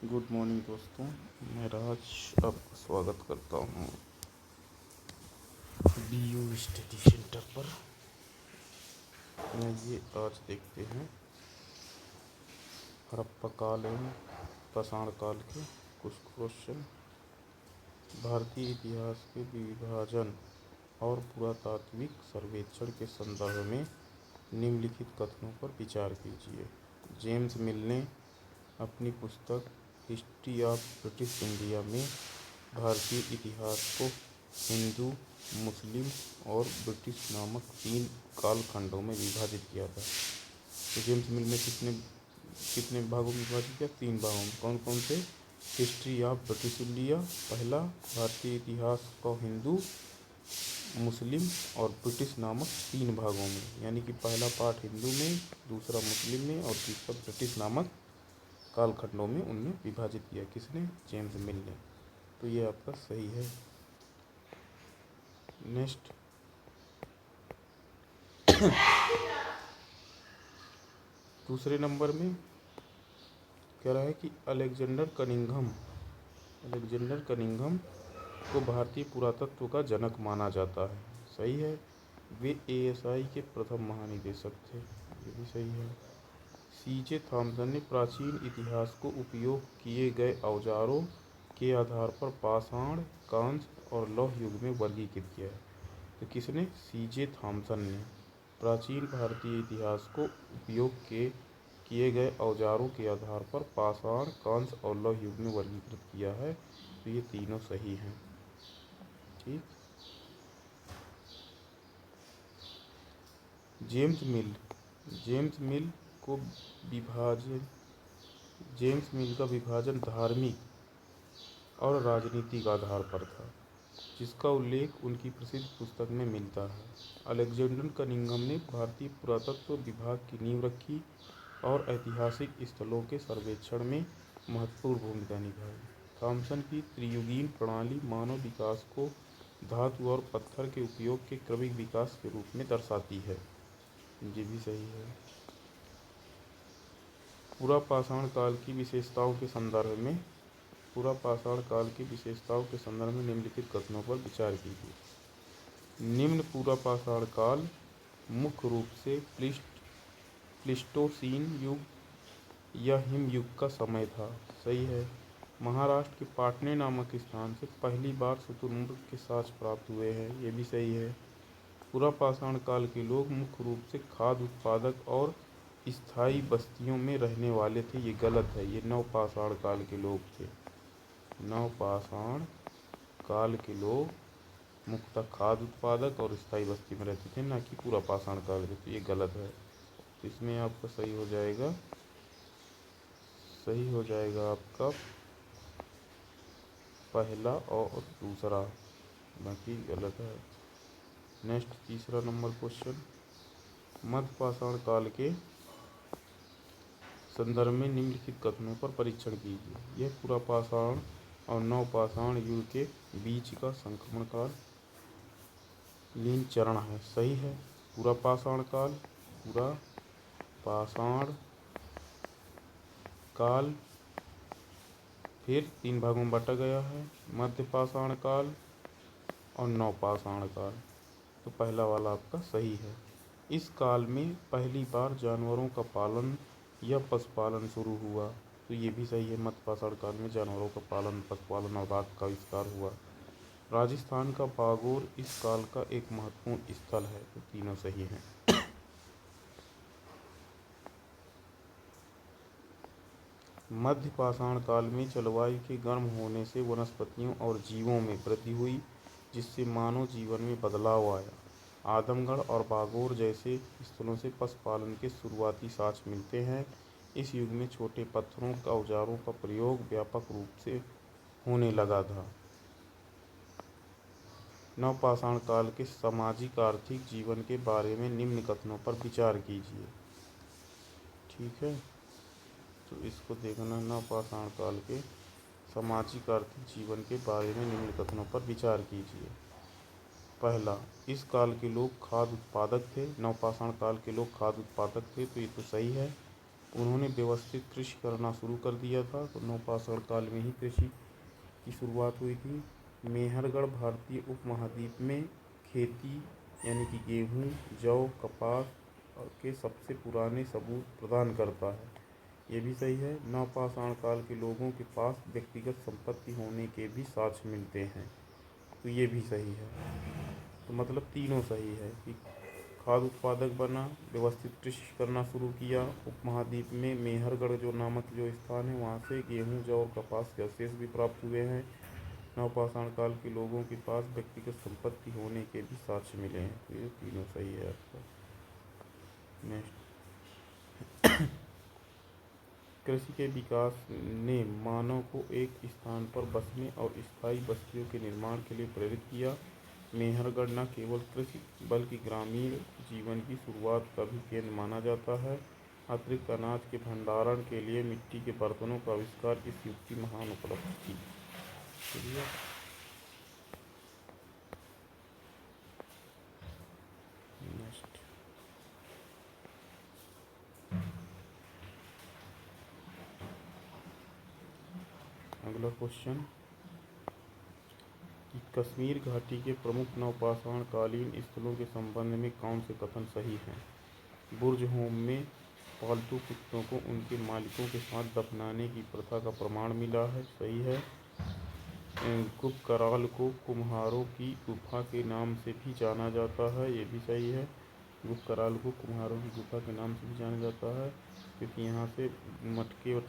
Good morning दोस्तों। मैं राज आपका स्वागत करता हूँ BU स्टडी सेंटर पर। ये आज देखते हैं हड़प्पा काल एवं पाषाण काल के कुछ क्वेश्चन। भारतीय इतिहास के विभाजन और पुरातात्विक सर्वेक्षण के संदर्भ में निम्नलिखित कथनों पर विचार कीजिए। जेम्स मिल ने अपनी पुस्तक हिस्ट्री ऑफ ब्रिटिश इंडिया में भारतीय इतिहास को हिंदू, मुस्लिम और ब्रिटिश नामक 3 कालखंडों में विभाजित किया था। तो जेम्स मिल ने कितने भागों में विभाजित किया? 3 भागों में। कौन कौन से? हिस्ट्री ऑफ ब्रिटिश इंडिया पहला, भारतीय इतिहास को हिंदू, मुस्लिम और ब्रिटिश नामक 3 भागों में, यानी कि पहला पार्ट हिंदू में, दूसरा मुस्लिम में और तीसरा ब्रिटिश नामक कालखंडों में उनने विभाजित किया। किसने? जेम्स मिल ने। तो ये आपका सही है। नेक्स्ट, दूसरे नंबर में कह रहा है कि अलेक्जेंडर कनिंघम को भारतीय पुरातत्व का जनक माना जाता है। सही है। वे ASI के प्रथम महानिदेशक थे। ये भी सही है। CJ थॉमसन ने प्राचीन इतिहास को उपयोग किए गए औजारों के आधार पर पाषाण, कांस्य और लौह युग में वर्गीकृत किया है। तो किसने? CJ थॉमसन ने प्राचीन भारतीय इतिहास को उपयोग के किए गए औजारों के आधार पर पाषाण, कांस्य और लौह युग में वर्गीकृत किया है। तो ये तीनों सही हैं। ठीक। जेम्स मिल को विभाजन जेम्स मिल का विभाजन धार्मिक और राजनीतिक आधार पर था, जिसका उल्लेख उनकी प्रसिद्ध पुस्तक में मिलता है। अलेक्जेंडर कनिंघम ने भारतीय पुरातत्व विभाग की नींव रखी और ऐतिहासिक स्थलों के सर्वेक्षण में महत्वपूर्ण भूमिका निभाई। थॉमसन की त्रियुगीन प्रणाली मानव विकास को धातु और पत्थर के उपयोग के क्रमिक विकास के रूप में दर्शाती है। ये भी सही है। पुरापाषाण काल की विशेषताओं के संदर्भ में निम्नलिखित कथनों पर विचार कीजिए। निम्न पुरापाषाण काल मुख्य रूप से प्लीस्टोसीन युग या हिम युग का समय था। सही है। महाराष्ट्र के पाटने नामक स्थान से पहली बार शुतुरमुर्ग के साक्ष्य प्राप्त हुए हैं। ये भी सही है। पुरापाषाण काल के लोग मुख्य रूप से खाद्य उत्पादक और स्थायी बस्तियों में रहने वाले थे। ये गलत है। ये नवपाषाण काल के लोग थे। नवपाषाण काल के लोग मुख्यतः खाद्य उत्पादक और स्थायी बस्ती में रहते थे, ना कि पुरापाषाण काल के। तो ये गलत है। तो इसमें आपका सही हो जाएगा आपका पहला और दूसरा, बाकी गलत है। नेक्स्ट, तीसरा नंबर क्वेश्चन। मध्यपाषाण काल के संदर्भ में निम्नलिखित कथनों पर परीक्षण कीजिए। यह पुरापाषाण और नवपाषाण युग के बीच का संक्रमण काल लीन चरण है। सही है। पुरापाषाण काल फिर 3 भागों में बांटा गया है, मध्यपाषाण काल और नवपाषाण काल। तो पहला वाला आपका सही है। इस काल में पहली बार जानवरों का पालन या पशुपालन शुरू हुआ। तो ये भी सही है। मध्यपाषाण काल में जानवरों का पालन, पशुपालन और राख का विस्तार हुआ। राजस्थान का बागोर इस काल का एक महत्वपूर्ण स्थल है। तो तीनों सही हैं। मध्यपाषाण काल में जलवायु के गर्म होने से वनस्पतियों और जीवों में वृद्धि हुई, जिससे मानव जीवन में बदलाव आया। आदमगढ़ और बागोर जैसे स्थलों से पशुपालन के शुरुआती साक्ष्य मिलते हैं। इस युग में छोटे पत्थरों का औजारों का प्रयोग व्यापक रूप से होने लगा था। नवपाषाण काल के सामाजिक आर्थिक जीवन के बारे में निम्न कथनों पर विचार कीजिए। ठीक है। तो इसको देखना, नवपाषाण काल के सामाजिक आर्थिक जीवन के बारे में निम्न कथनों पर विचार कीजिए। पहला, इस काल के लोग खाद्य उत्पादक थे। नवपाषाण काल के लोग खाद्य उत्पादक थे। तो ये तो सही है। उन्होंने व्यवस्थित कृषि करना शुरू कर दिया था। तो नवपाषाण काल में ही कृषि की शुरुआत हुई थी। मेहरगढ़ भारतीय उपमहाद्वीप में खेती यानी कि गेहूँ, जौ, कपास के सबसे पुराने सबूत प्रदान करता है। ये भी सही है। नवपाषाण काल के लोगों के पास व्यक्तिगत संपत्ति होने के भी साक्ष्य मिलते हैं। तो ये भी सही है। तो मतलब तीनों सही है कि खाद्य उत्पादक बना, व्यवस्थित कृषि करना शुरू किया, उपमहाद्वीप में मेहरगढ़ जो नामक जो स्थान है वहाँ से गेहूँ, जौ और कपास के अवशेष भी प्राप्त हुए हैं। नवपाषाण काल के लोगों के पास व्यक्तिगत संपत्ति होने के भी साक्ष्य मिले हैं। तो ये तीनों सही है आपका। नेक्स्ट, कृषि के विकास ने मानव को एक स्थान पर बसने और स्थायी बस्तियों के निर्माण के लिए प्रेरित किया। मेहरगढ़ न केवल कृषि बल्कि ग्रामीण जीवन की शुरुआत का भी केंद्र माना जाता है। अतिरिक्त अनाज के भंडारण के लिए मिट्टी के बर्तनों का आविष्कार इस युग की महान उपलब्धि थी। चलिए, नेक्स्ट, अगला क्वेश्चन कि कश्मीर घाटी के प्रमुख नवपाषाण कालीन स्थलों के संबंध में कौन से कथन सही हैं? बुर्ज होम में पालतू कुत्तों को उनके मालिकों के साथ दफनाने की प्रथा का प्रमाण मिला है, सही है। गुप्त कराल को कुम्हारों की गुफा के नाम से भी जाना जाता है, ये भी सही है। गुप्त कराल को कुम्हारों की गुफा के नाम से भी जाना जाता है क्योंकि यहाँ से मटके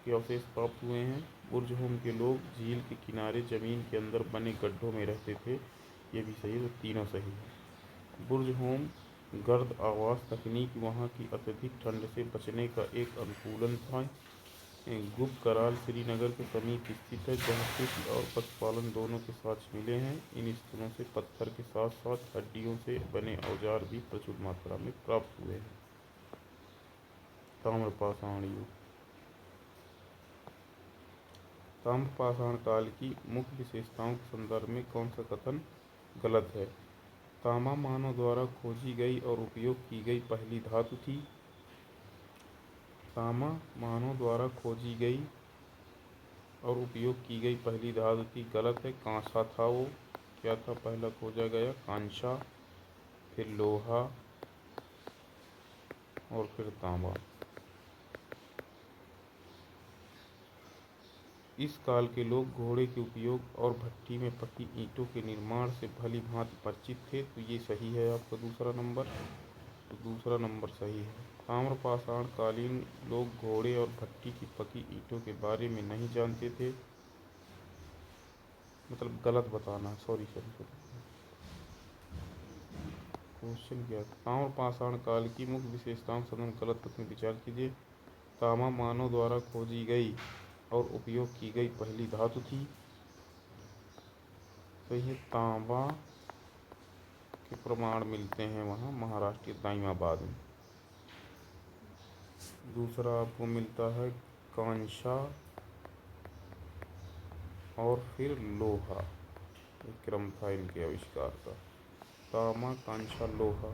के अवशेष प्राप्त हुए हैं। बुर्ज होम के लोग झील के किनारे जमीन के अंदर बने गड्ढों में रहते थे, ये भी सही है। तो तीनों सही है। बुर्ज होम गर्द आवास तकनीक वहाँ की अत्यधिक ठंड से बचने का एक अनुकूलन था। गुप्त कराल श्रीनगर के समीप स्थित है जहाँ कृषि और पशुपालन दोनों के साक्ष्य मिले हैं। इन स्थलों से पत्थर के साथ साथ हड्डियों से बने औजार भी प्रचुर मात्रा में प्राप्त हुए हैं। ताम्रपाषाण युग, ताम्रपाषाण काल की मुख्य विशेषताओं के संदर्भ में कौन सा कथन गलत है? तांबा मानव द्वारा खोजी गई और उपयोग की गई पहली धातु थी। तांबा मानव द्वारा खोजी गई और उपयोग की गई पहली धातु थी, गलत है। कांसा था वो। क्या था पहला खोजा गया? कांसा, फिर लोहा और फिर तांबा। इस काल के लोग घोड़े के उपयोग और भट्टी में पकी ईंटों के निर्माण से भली भांति परिचित थे, तो ये सही है आपका दूसरा नंबर। तो दूसरा नंबर सही है। ताम्रपाषाण कालीन लोग घोड़े और भट्टी की पकी ईंटों के बारे में नहीं जानते थे, मतलब गलत बताना, सॉरी। क्वेश्चन क्या है? ताम्रपाषाण काल की मुख्य विशेषताओं संबंध गलत कथन विचार कीजिए। तांबा मानव द्वारा खोजी गई और उपयोग की गई पहली धातु थी, तो ये तांबा के प्रमाण मिलते हैं वहाँ महाराष्ट्र के दाइमाबाद में। दूसरा आपको मिलता है कांसा और फिर लोहा, एक क्रम था इनके आविष्कार का। तांबा, कांसा, लोहा।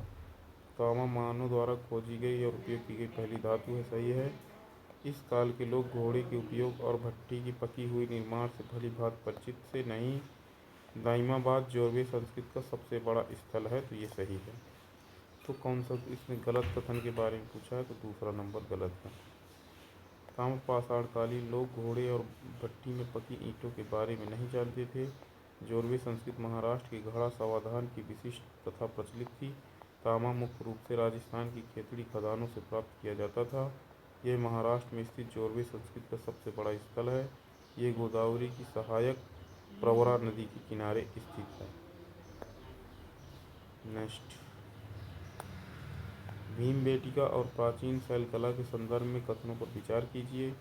तांबा मानव द्वारा खोजी गई और उपयोग की गई पहली धातु है, सही है। इस काल के लोग घोड़े के उपयोग और भट्टी की पकी हुई निर्माण से भली भांति परिचित से नहीं। दाइमाबाद जोरवे संस्कृत का सबसे बड़ा स्थल है, तो ये सही है। तो कौन सा इसमें गलत कथन के बारे में पूछा है, तो दूसरा नंबर गलत है। ताम्रपाषाण कालीन लोग घोड़े और भट्टी में पकी ईंटों के बारे में नहीं जानते थे। जोरवे संस्कृत महाराष्ट्र के घड़ा समाधान की विशिष्ट तथा प्रचलित थी। तांबा मुख्य रूप से राजस्थान की खेतड़ी खदानों से प्राप्त किया जाता था। यह महाराष्ट्र में स्थित जोरवे संस्कृत का सबसे बड़ा स्थल है। ये गोदावरी की सहायक प्रवरा नदी के किनारे स्थित है। नेक्स्ट, भीमबेटका और प्राचीन शैल कला के संदर्भ में कथनों पर विचार कीजिए।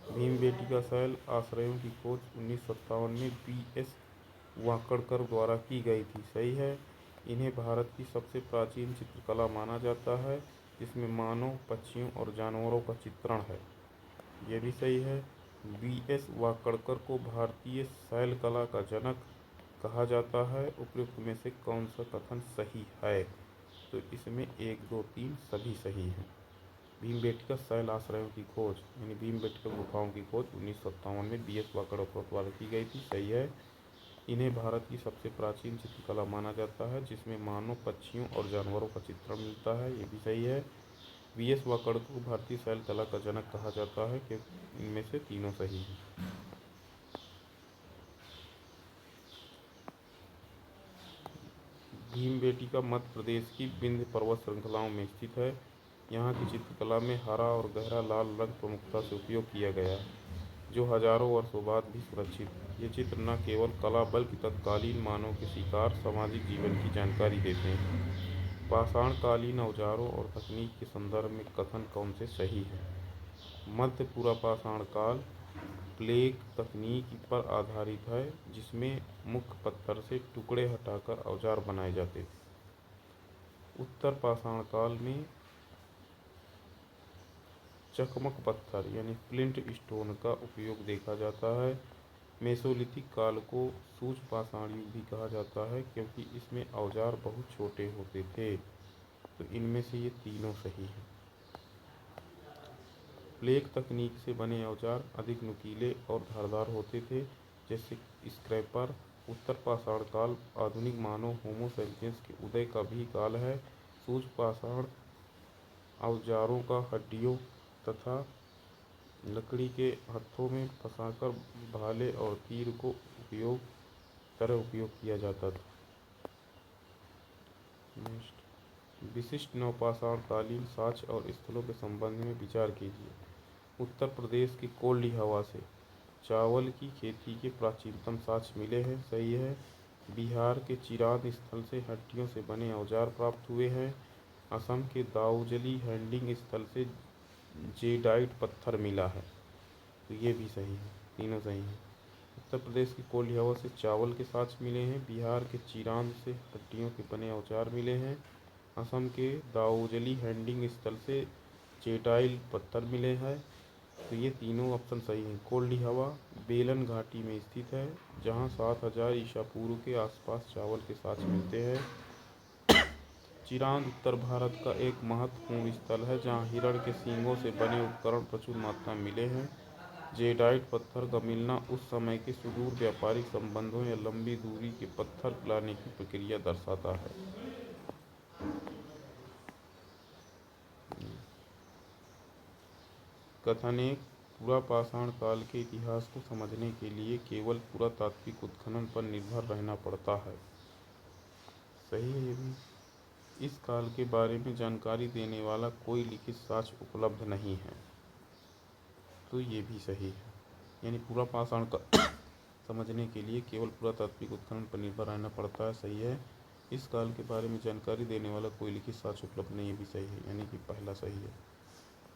भीमबेटका शैल आश्रयों की खोज 1957 में B.S. वाकड़कर द्वारा की गई थी, सही है। इन्हें भारत की सबसे प्राचीन चित्रकला माना जाता है जिसमें मानव, पक्षियों और जानवरों का चित्रण है, यह भी सही है। B.S. वाकड़कर को भारतीय शैल कला का जनक कहा जाता है। उपयुक्त में से कौन सा कथन सही है? तो इसमें 1, 2, 3 सभी सही हैं। भीमबेटका शैल आश्रयों की खोज यानी भीमबेटका गुफाओं की खोज 1957 में बी एस वाकड़कर द्वारा की गई थी। सही है। इन्हें भारत की सबसे प्राचीन चित्रकला माना जाता है, जिसमें मानव, पक्षियों और जानवरों का चित्रण मिलता है। ये भी सही है। बी एस वाकड़कर को भारतीय शैल कला का जनक कहा जाता है, क्योंकि इनमें से तीनों सही हैं। भीमबेटका मध्य प्रदेश की विंध्य पर्वत श्रृंखलाओं में स्थित है। यहाँ की चित्रकला में हरा और गहरा लाल रंग प्रमुखता से उपयोग किया गया है, जो हजारों वर्षों बाद भी सुरक्षित है। ये चित्र न केवल कला बल्कि तत्कालीन मानव के शिकार, सामाजिक जीवन की जानकारी देते हैं। पाषाणकालीन औजारों और तकनीक के संदर्भ में कथन कौन से सही है? मध्य पूरा पाषाण काल प्लेग तकनीक पर आधारित है, जिसमें मुख्य पत्थर से टुकड़े हटाकर औजार बनाए जाते थे। उत्तर पाषाण काल में चकमक पत्थर यानी फ्लिंट स्टोन का उपयोग देखा जाता है। मेसोलिथिक काल को सूच पाषाण युग भी कहा जाता है, क्योंकि इसमें औजार बहुत छोटे होते थे। तो इनमें से ये तीनों सही हैं। प्लेग तकनीक से बने औजार अधिक नुकीले और धारदार होते थे, जैसे स्क्रैपर। उत्तर पाषाण काल आधुनिक मानव होमो सेपियंस के उदय का भी काल है। सूच पाषाण औजारों का हड्डियों तथा लकड़ी के हत्थों में फंसाकर भाले और तीर को उपयोग किया जाता था। विशिष्ट नवपाषाण कालीन साक्ष्य और स्थलों के संबंध में विचार कीजिए। उत्तर प्रदेश की कोल्डी हवा से चावल की खेती के प्राचीनतम साक्ष्य मिले हैं। सही है। बिहार के चिरांद स्थल से हड्डियों से बने औजार प्राप्त हुए हैं। असम के दाऊजली हैंडिंग स्थल से जेडाइट पत्थर मिला है। तो ये भी सही है, तीनों सही हैं। उत्तर प्रदेश की कोल्डी हवा से चावल के साक्ष्य मिले हैं। बिहार के चिरांद से हड्डियों के बने औजार मिले हैं। असम के दाऊजली हैंडिंग स्थल से जेडाइल पत्थर मिले हैं। तो ये तीनों ऑप्शन सही हैं। कोल्डी हवा बेलन घाटी में स्थित है, जहाँ 7000 ईसा पूर्व के आसपास चावल के साक्ष्य मिलते हैं। चिरांद उत्तर भारत का एक महत्वपूर्ण स्थल है, जहाँ हिरण के सींगों से बने उपकरण प्रचुर मात्रा में मिले हैं। जेडाइट पत्थर का मिलना उस समय के सुदूर व्यापारिक संबंधों या लंबी दूरी के पत्थर लाने की प्रक्रिया दर्शाता है। कथन एक, पुरापाषाण काल के इतिहास को समझने के लिए केवल पुरातात्विक उत्खनन पर निर्भर रहना पड़ता है। सही है ये भी। इस काल के बारे में जानकारी देने वाला कोई लिखित साक्ष्य उपलब्ध नहीं है। तो ये भी सही है। यानी पुरापाषाण का समझने के लिए केवल पुरातात्विक उत्खनन पर निर्भर रहना पड़ता है। सही है। इस काल के बारे में जानकारी देने वाला कोई लिखित साक्ष्य उपलब्ध नहीं, ये भी सही है, यानी कि पहला सही है।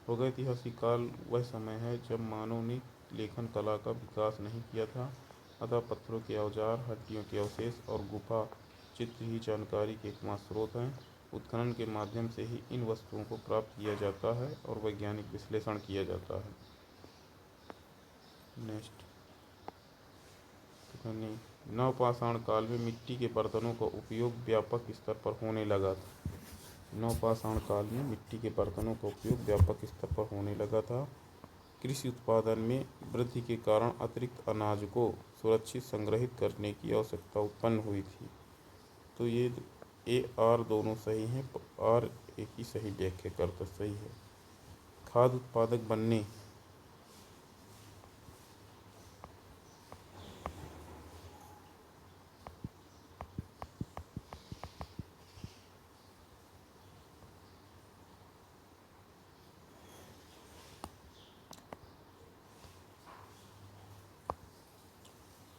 प्रागैतिहासिक काल वह समय है जब मानव ने लेखन कला का विकास नहीं किया था, अतः पत्थरों के औजार, हड्डियों के अवशेष और गुफा चित्र ही जानकारी के एकमात्र स्रोत हैं। उत्खनन के माध्यम से ही इन वस्तुओं को प्राप्त किया जाता है और वैज्ञानिक विश्लेषण किया जाता है। नेक्स्ट, नवपाषाण काल में मिट्टी के बर्तनों का उपयोग व्यापक स्तर पर होने लगा था। नवपाषाण काल में मिट्टी के बर्तनों का उपयोग व्यापक स्तर पर होने लगा था। कृषि उत्पादन में वृद्धि के कारण अतिरिक्त अनाज को सुरक्षित संग्रहित करने की आवश्यकता उत्पन्न हुई थी। तो ये ए आर दोनों सही हैं। आर एक ही सही व्याख्या करता सही है। खाद्य उत्पादक बनने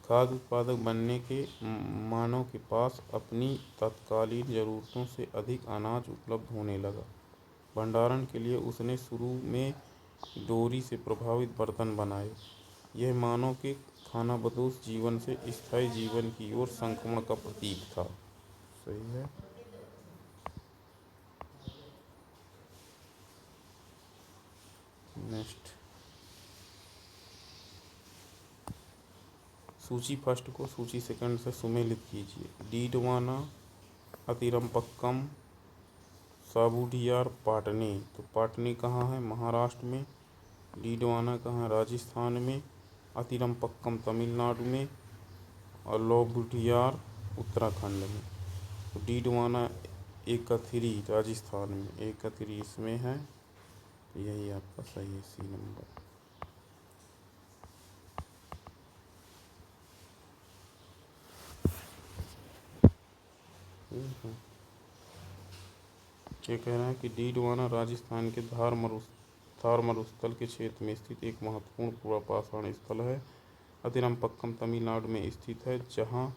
खाद्य उत्पादक बनने के मानव के पास अपनी तत्कालीन ज़रूरतों से अधिक अनाज उपलब्ध होने लगा। भंडारण के लिए उसने शुरू में डोरी से प्रभावित बर्तन बनाए। यह मानव के खानाबदोश जीवन से स्थायी जीवन की ओर संक्रमण का प्रतीक था। सही है। नेक्स्ट, सूची फर्स्ट को सूची सेकंड से सुमेलित कीजिए। डीडवाना, अतिरंपक्कम, साबूडियार पाटनी, तो पाटनी कहाँ है? महाराष्ट्र में। डीडवाना कहाँ है? राजस्थान में। अतिरमपक्कम तमिलनाडु में और लोबुडियार उत्तराखंड में। तो डीडवाना एकथरी राजस्थान में, एकथरी इसमें है। तो यही आपका सही है, सी नंबर। ये कह रहा है कि डीडवाना राजस्थान के थार मरुस्थल के क्षेत्र में स्थित एक महत्वपूर्ण पुरापाषाण स्थल है। अतिरमपक्कम तमिलनाडु में स्थित है, जहाँ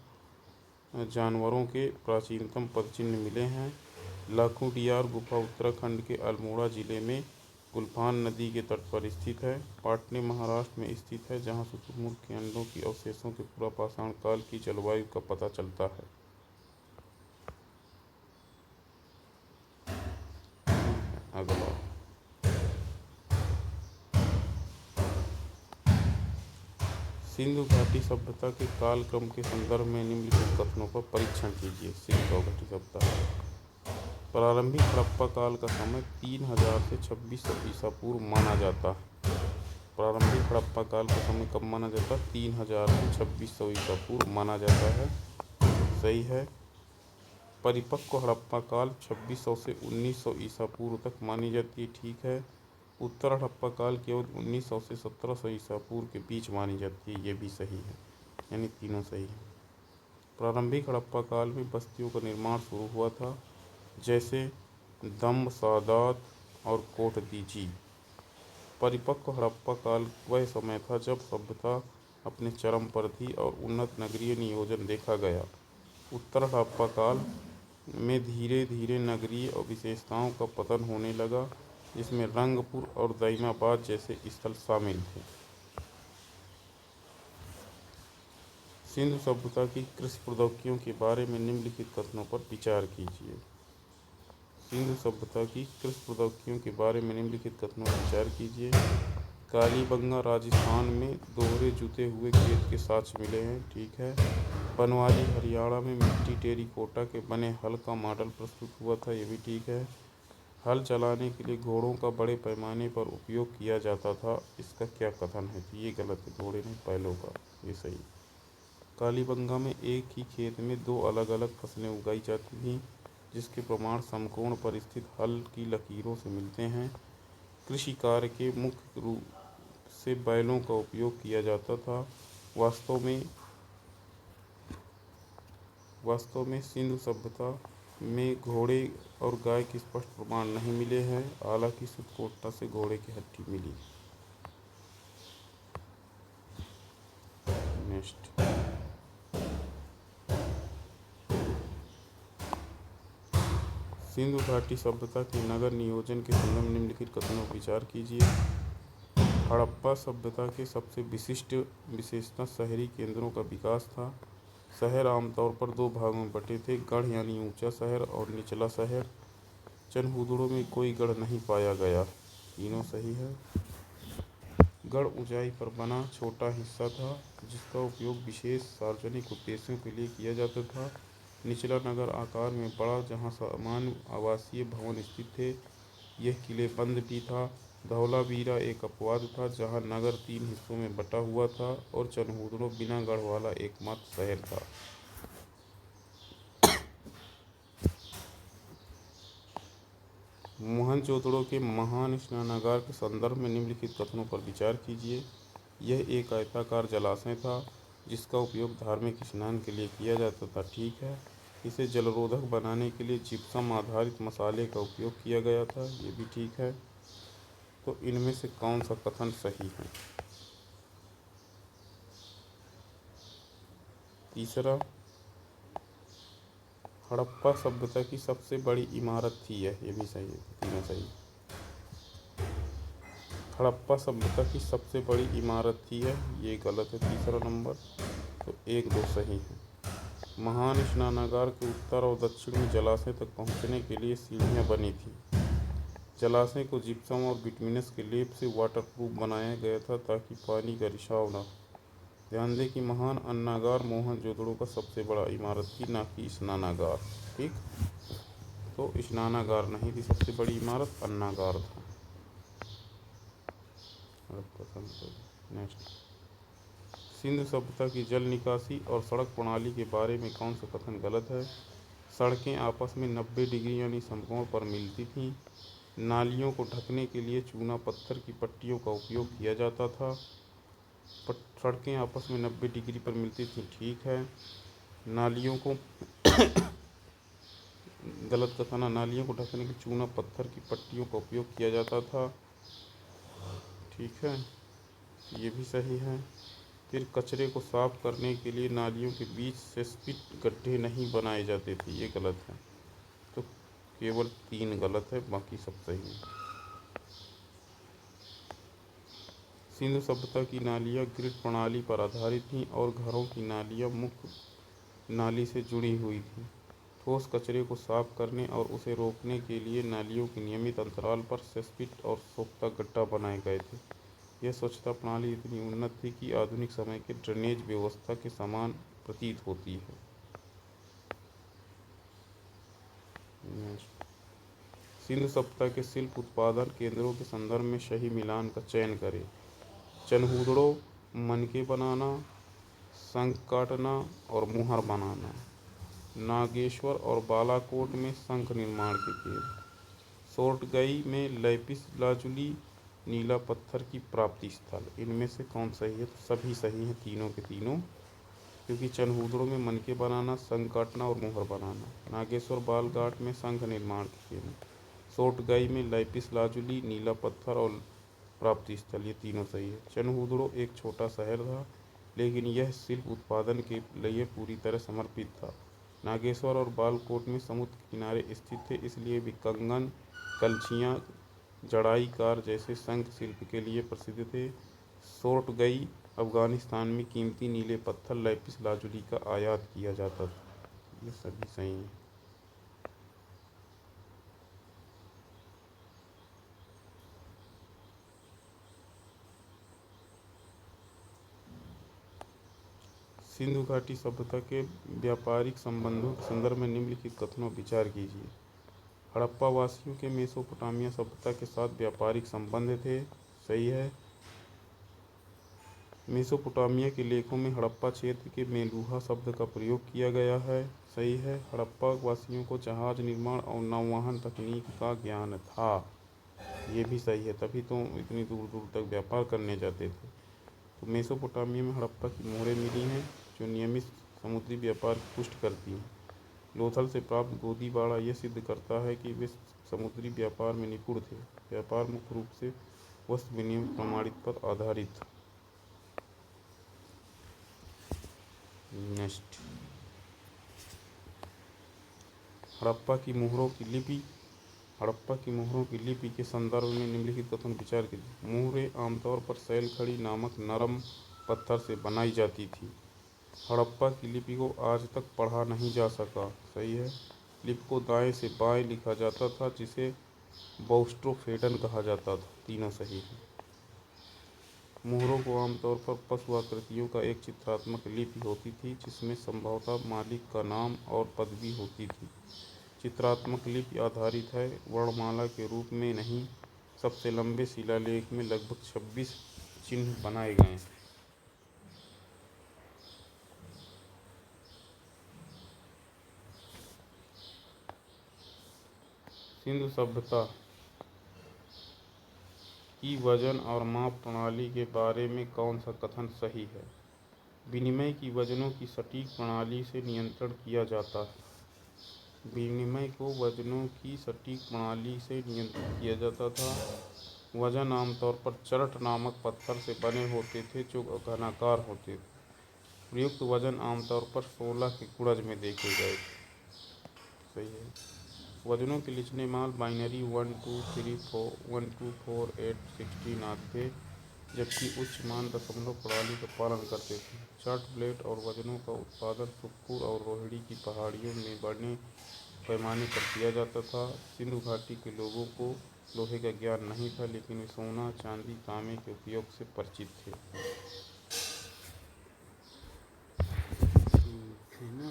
जानवरों के प्राचीनतम पदचिह्न मिले हैं। लाखुडियार गुफा उत्तराखंड के अल्मोड़ा जिले में गुलफान नदी के तट पर स्थित है। पाटने महाराष्ट्र में स्थित है, जहाँ शुतुरमुर्ग के अंडों की अवशेषों के पुरापाषाण काल की जलवायु का पता चलता है। अगला, सिंधु घाटी सभ्यता के कालक्रम के संदर्भ में निम्नलिखित कथनों का परीक्षण कीजिए। सिंधु घाटी सभ्यता, प्रारंभिक हड़प्पा काल का समय 3000 से 2600 ईसा पूर्व माना जाता है। प्रारंभिक हड़प्पा काल का समय कब माना जाता है? 3000 से 2600 ईसा पूर्व माना जाता है, सही है। परिपक्व हड़प्पा काल 2600 से 1900 ईसा पूर्व तक मानी जाती है, ठीक है। उत्तर हड़प्पा काल केवल 1900 से 1700 ईसा पूर्व के बीच मानी जाती है, ये भी सही है, यानी तीनों सही है। प्रारंभिक हड़प्पा काल में बस्तियों का निर्माण शुरू हुआ था, जैसे दम्ब सादात और कोटदीजी। परिपक्व हड़प्पा काल वह समय था जब सभ्यता अपने चरम पर थी और उन्नत नगरीय नियोजन देखा गया। उत्तर हड़प्पा काल में धीरे धीरे नगरीय और विशेषताओं का पतन होने लगा, जिसमें रंगपुर और दैमाबाद जैसे स्थल शामिल थे। सिंधु सभ्यता की कृषि प्रौद्योगिकियों के बारे में निम्नलिखित कथनों पर विचार कीजिए। सिंधु सभ्यता की कृषि प्रौद्योगिकियों के बारे में निम्नलिखित कथनों पर विचार कीजिए। कालीबंगा राजस्थान में दोहरे जुते हुए खेत के साक्ष्य मिले हैं, ठीक है। बनवाली हरियाणा में मिट्टी टेराकोटा के बने हल का मॉडल प्रस्तुत हुआ था, ये भी ठीक है। हल चलाने के लिए घोड़ों का बड़े पैमाने पर उपयोग किया जाता था, इसका क्या कथन है? तो ये गलत है, घोड़े नहीं बैलों का, ये सही। कालीबंगा में एक ही खेत में दो अलग अलग फसलें उगाई जाती थीं, जिसके प्रमाण समकोण पर स्थित हल की लकीरों से मिलते हैं। कृषि कार्य के मुख्य रूप से बैलों का उपयोग किया जाता था। वास्तव में सिंधु सभ्यता में घोड़े और गाय के स्पष्ट प्रमाण नहीं मिले हैं, हालांकि सुतकोटा से घोड़े की हड्डी मिली। नेक्स्ट, सिंधु घाटी सभ्यता के नगर नियोजन के संदर्भ में निम्नलिखित कथनों पर विचार कीजिए। हड़प्पा सभ्यता के सबसे विशिष्ट विशेषता शहरी केंद्रों का विकास था। शहर आमतौर पर दो भागों में बटे थे, गढ़ यानी ऊंचा शहर और निचला शहर। चनहूदड़ों में कोई गढ़ नहीं पाया गया, तीनों सही है। गढ़ ऊंचाई पर बना छोटा हिस्सा था, जिसका उपयोग विशेष सार्वजनिक उद्देश्यों के लिए किया जाता था। निचला नगर आकार में बड़ा, जहां सामान्य आवासीय भवन स्थित थे। यह किलेबंद भी था। धौलावीरा एक अपवाद था, जहां नगर 3 हिस्सों में बटा हुआ था और चनहूदड़ो बिना गढ़ वाला एकमात्र शहर था। मोहनजोदड़ो के महान स्नानागार के संदर्भ में निम्नलिखित कथनों पर विचार कीजिए। यह एक आयताकार जलाशय था, जिसका उपयोग धार्मिक स्नान के लिए किया जाता था, ठीक है। इसे जलरोधक बनाने के लिए जिप्सम आधारित मसाले का उपयोग किया गया था, ये भी ठीक है। तो इनमें से कौन सा कथन सही है? तीसरा, हड़प्पा सभ्यता की सबसे बड़ी इमारत थी यह, ये भी सही है, तीनों सही। हड़प्पा सभ्यता की सबसे बड़ी इमारत थी यह, ये गलत है, तीसरा नंबर। तो 1-2 सही है। महान स्नानागार के उत्तर और दक्षिण में जलाशय तक पहुंचने के लिए सीढ़ियां बनी थी। जलाशय को जिप्सम और बिटुमिनस के लेप से वाटरप्रूफ बनाया गया था, ताकि पानी का रिसाव न हो। ध्यान दें कि महान अन्नागार मोहनजोदड़ो का सबसे बड़ा इमारत थी, ना कि स्नानागार, ठीक। तो तो स्नानागार नहीं थी, सबसे बड़ी इमारत अन्नागार था। नेक्स्ट, सिंधु सभ्यता की जल निकासी और सड़क प्रणाली के बारे में कौन सा कथन गलत है? सड़कें आपस में 90 डिग्री यानी समकोण पर मिलती थीं। नालियों को ढकने के लिए चूना पत्थर की पट्टियों का उपयोग किया जाता था। सड़कें आपस में 90 डिग्री पर मिलती थीं, ठीक है। नालियों को गलत कथन है, नालियों को ढकने के चूना पत्थर की पट्टियों का उपयोग किया जाता था, ठीक है, ये भी सही है। फिर कचरे को साफ करने के लिए नालियों के बीच सेस्पिट गड्ढे नहीं बनाए जाते थे, ये गलत है। तो केवल 3 गलत है, बाकी सब सही है। सिंधु सभ्यता की नालियाँ ग्रिड प्रणाली पर आधारित थीं और घरों की नालियाँ मुख्य नाली से जुड़ी हुई थीं। ठोस कचरे को साफ करने और उसे रोकने के लिए नालियों के नियमित अंतराल पर सेस्पिट और सोख्ता गड्ढा बनाए गए थे। यह स्वच्छता प्रणाली इतनी उन्नत थी कि आधुनिक समय के ड्रेनेज व्यवस्था के समान प्रतीत होती है। सिंधु सभ्यता के शिल्प उत्पादन केंद्रों के संदर्भ में सही मिलान का चयन करें। चनहूदड़ो मनके बनाना, शंख काटना और मुहर बनाना। नागेश्वर और बालाकोट में शंख निर्माण के केंद्र। सोरठगई में लैपिस लाजुली नीला पत्थर की प्राप्ति स्थल। इनमें से कौन सही है? तो सभी सही हैं, तीनों के तीनों, क्योंकि चनहूदड़ों में मनके बनाना, शंख काटना और मुहर बनाना। नागेश्वर बालघाट में शंख निर्माण के केंद्र। सोरठगई में लैपिस लाजुली नीला पत्थर और प्राप्ति स्थल, ये तीनों सही है। चनहूदड़ो एक छोटा शहर था, लेकिन यह शिल्प उत्पादन के लिए पूरी तरह समर्पित था। नागेश्वर और बालकोट में समुद्र के किनारे स्थित थे, इसलिए वे कंगन, कलछियाँ, जड़ाई कार जैसे शंख शिल्प के लिए प्रसिद्ध थे। सोरठगई अफगानिस्तान में कीमती नीले पत्थर लैपिस लाजुली का आयात किया जाता था। ये सभी सही हैं। सिंधु घाटी सभ्यता के व्यापारिक संबंधों के संदर्भ में निम्नलिखित कथनों पर विचार कीजिए। हड़प्पा वासियों के मेसोपोटामिया सभ्यता के साथ व्यापारिक संबंध थे, सही है। मेसोपोटामिया के लेखों में हड़प्पा क्षेत्र के मेलुहा शब्द का प्रयोग किया गया है, सही है। हड़प्पा वासियों को जहाज निर्माण और नौवहन तकनीक का ज्ञान था, ये भी सही है, तभी तो इतनी दूर दूर तक व्यापार करने जाते थे। तो मेसोपोटामिया में हड़प्पा की मोहरें मिली हैं जो नियमित समुद्री व्यापार की पुष्टि करती हैं। लोथल से प्राप्त गोदीबाड़ा यह सिद्ध करता है कि वे समुद्री व्यापार में निपुण थे। व्यापार मुख्य रूप से वस्तु विनिमय प्रमाणित पर आधारित था। नेक्स्ट, हड़प्पा की मोहरों की लिपि के संदर्भ में निम्नलिखित कथन विचार कीजिए। मोहरें आमतौर पर सैल खड़ी नामक नरम पत्थर से बनाई जाती थी। हड़प्पा की लिपि को आज तक पढ़ा नहीं जा सका, सही है। लिपि को दाएं से बाएं लिखा जाता था, जिसे बौस्ट्रोफेडन कहा जाता था, तीनों सही है। मोहरों को आमतौर पर पशु आकृतियों का एक चित्रात्मक लिपि होती थी, जिसमें संभवतः मालिक का नाम और पदवी होती थी। चित्रात्मक लिपि आधारित है, वर्णमाला के रूप में नहीं। सबसे लंबे शिलालेख में लगभग 26 चिन्ह बनाए गए हैं। सिंधु सभ्यता की वजन और माप प्रणाली के बारे में कौन सा कथन सही है? विनिमय की वजनों की सटीक प्रणाली से नियंत्रण किया जाता है। विनिमय को वजनों की सटीक प्रणाली से नियंत्रित किया जाता था। वजन आमतौर पर चरट नामक पत्थर से बने होते थे जो घनाकार होते थे। प्रयुक्त वजन आमतौर पर 16 के गुणज में देखे गए थे, सही है। वजनों के लिखने माल बाइनरी 1 2 3 4 1 2 4 8 16 आदि थे, जबकि उच्च मान दशमलव प्रणाली का पालन करते थे। चार्ट प्लेट और वजनों का उत्पादन सुखपुर और रोहिणी की पहाड़ियों में बड़े पैमाने पर किया जाता था। सिंधु घाटी के लोगों को लोहे का ज्ञान नहीं था, लेकिन वे सोना, चांदी, तांबे के उपयोग से परिचित थे। ठीक है ना।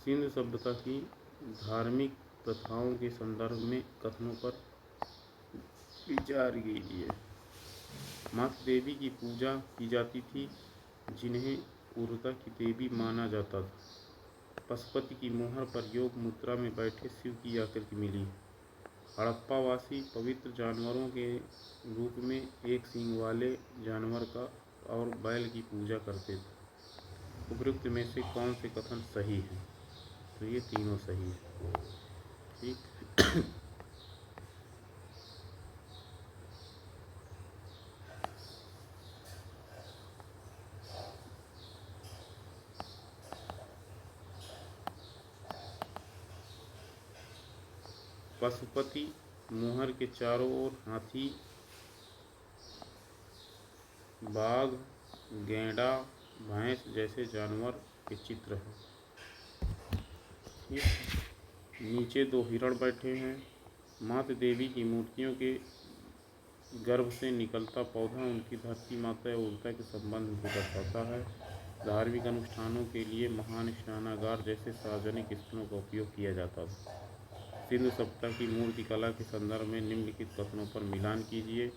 सिंधु सभ्यता की धार्मिक प्रथाओं के संदर्भ में कथनों पर विचार कीजिए। मातृ देवी की पूजा की जाती थी, जिन्हें उर्वरता की देवी माना जाता था। पशुपति की मोहर पर योग मुद्रा में बैठे शिव की आकृति मिली। हड़प्पावासी पवित्र जानवरों के रूप में एक सींग वाले जानवर का और बैल की पूजा करते थे। उपयुक्त में से कौन से कथन सही हैं? तो ये तीनों सही है। ठीक। पशुपति मोहर के चारों ओर हाथी, बाघ, गैंडा, भैंस जैसे जानवर के चित्र हैं। नीचे दो हिरण बैठे हैं। मातृ देवी की मूर्तियों के गर्भ से निकलता पौधा उनकी धरती माता या उर्वरता के संबंध को दर्शाता है। धार्मिक अनुष्ठानों के लिए महान स्नानागार जैसे सार्वजनिक स्थलों का उपयोग किया जाता था। सिंधु सभ्यता की मूर्ति कला के संदर्भ में निम्नलिखित कथनों पर मिलान कीजिए।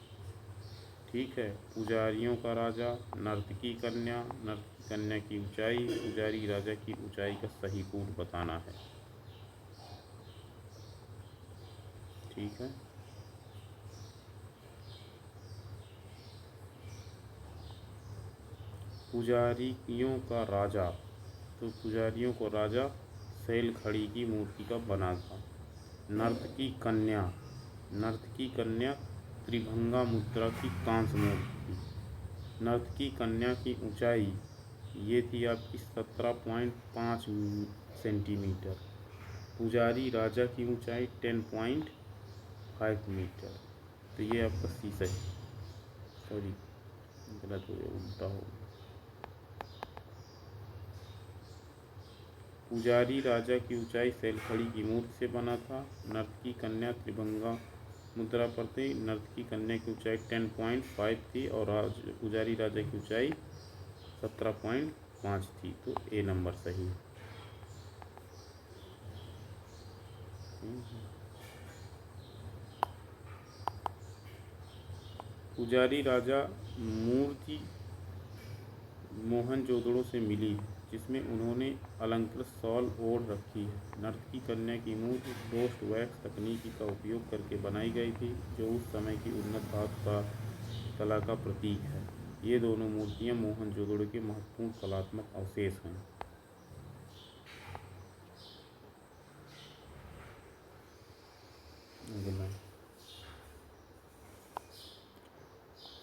ठीक है। पुजारियों का राजा, नर्तकी कन्या, नर्तकी कन्या की ऊंचाई, पुजारी राजा की ऊंचाई का सही कूट बताना है। ठीक है। पुजारियों का राजा, तो पुजारियों को राजा शैल खड़ी की मूर्ति का बना था। नर्तकी कन्या, नर्तकी कन्या त्रिभंगा मुद्रा की कांस्य मूर्ति। नर्तकी कन्या की ऊंचाई ये थी आपकी 17.5 सेंटीमीटर। पुजारी राजा की ऊंचाई 10.5 मीटर। तो ये आपका सी सही, सॉरी गलत हो गया, उल्टा हो गया। पुजारी राजा की ऊंचाई शैलखड़ी की मूर्ति से बना था। नर्तकी कन्या त्रिभंगा मुद्रा पर थी। नर्तकी कन्या की ऊंचाई 10.5 थी और पुजारी राजा की ऊंचाई 17.5 थी। तो ए नंबर सही है। पुजारी राजा मूर्ति मोहनजोदड़ो से मिली, जिसमें उन्होंने अलंकृत शॉल ओढ़ रखी है। नर्तकी कन्या की मूर्ति फ्रोस्ट वैक्स तकनीकी का उपयोग करके बनाई गई थी, जो उस समय की उन्नत धातु कला का प्रतीक है। ये दोनों मूर्तियां मोहनजोदड़ो के महत्वपूर्ण कलात्मक अवशेष हैं।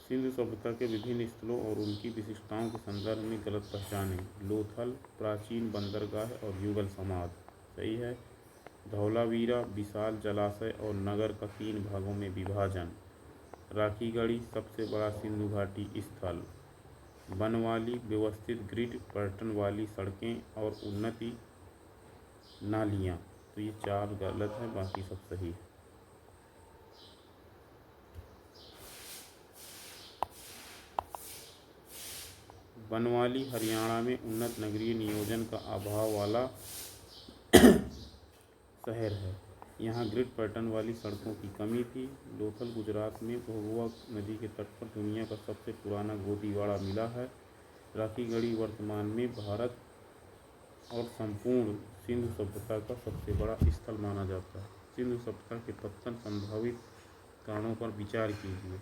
सिंधु सभ्यता के विभिन्न स्थलों और उनकी विशिष्टताओं के संदर्भ में गलत पहचानें। लोथल प्राचीन बंदरगाह और युगल समाधि सही है। धौलावीरा विशाल जलाशय और नगर का 3 भागों में विभाजन। राखीगढ़ी सबसे बड़ा सिंधु घाटी स्थल। बनवाली व्यवस्थित ग्रिड पैटर्न वाली सड़कें और उन्नति नालियाँ। तो ये 4 गलत है, बाकी सब सही है। बनवाली हरियाणा में उन्नत नगरीय नियोजन का अभाव वाला शहर है। यहाँ ग्रिड पैटर्न वाली सड़कों की कमी थी। लोथल गुजरात में भभुआ नदी के तट पर दुनिया का सबसे पुराना गोदीवाड़ा मिला है। राखीगढ़ी वर्तमान में भारत और संपूर्ण सिंधु सभ्यता का सबसे बड़ा स्थल माना जाता है। सिंधु सभ्यता के पतन संभावित कारणों पर विचार कीजिए।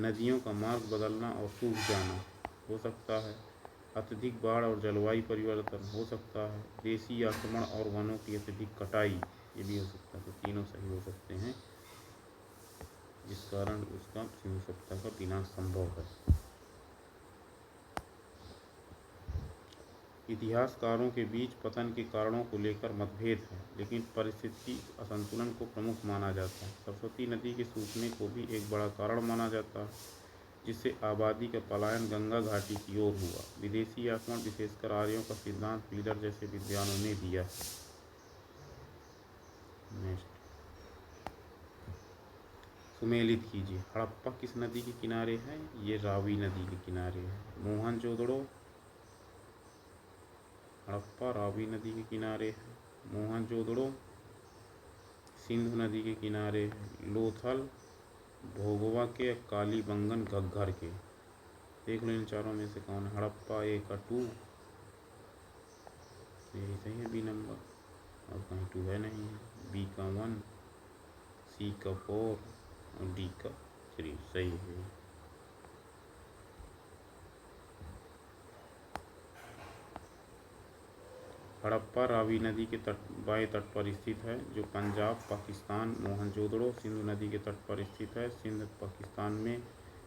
नदियों का मार्ग बदलना और सूख जाना हो सकता है। अत्यधिक बाढ़ और जलवायु परिवर्तन हो सकता है। देशी आक्रमण और वनों की अत्यधिक कटाई ये भी हो सकता है। तो तीनों सही हो सकते हैं, जिस कारण उसका सिंधु सभ्यता का विनाश संभव है। इतिहासकारों के बीच पतन के कारणों को लेकर मतभेद है, लेकिन परिस्थिति असंतुलन को प्रमुख माना जाता है। सरस्वती नदी के सूखने को भी एक बड़ा कारण माना जाता है, जिससे आबादी का पलायन गंगा घाटी की ओर हुआ। विदेशी आक्रमण, विशेषकर आर्यों का सिद्धांत व्हीलर जैसे विद्वानों ने दिया। नेक्स्ट, सुमेलित कीजिए। हड़प्पा किस नदी के किनारे है? ये रावी नदी के किनारे है। मोहनजोदड़ो हड़प्पा रावी नदी के किनारे है। मोहनजोदड़ो सिंधु नदी के किनारे है। लोथल भोगवा के, कालीबंगन घग्घर के। देख लो इन चारों में से कौन है। हड़प्पा ए का 2, यही सही है बी नंबर, और कहीं 2 है नहीं है। बी का 1, सी का 4 और डी का 3 सही है। हड़प्पा रावी नदी के बाएं तट पर स्थित है, जो पंजाब पाकिस्तान। मोहनजोदड़ो सिंधु नदी के तट पर स्थित है, सिंध पाकिस्तान में।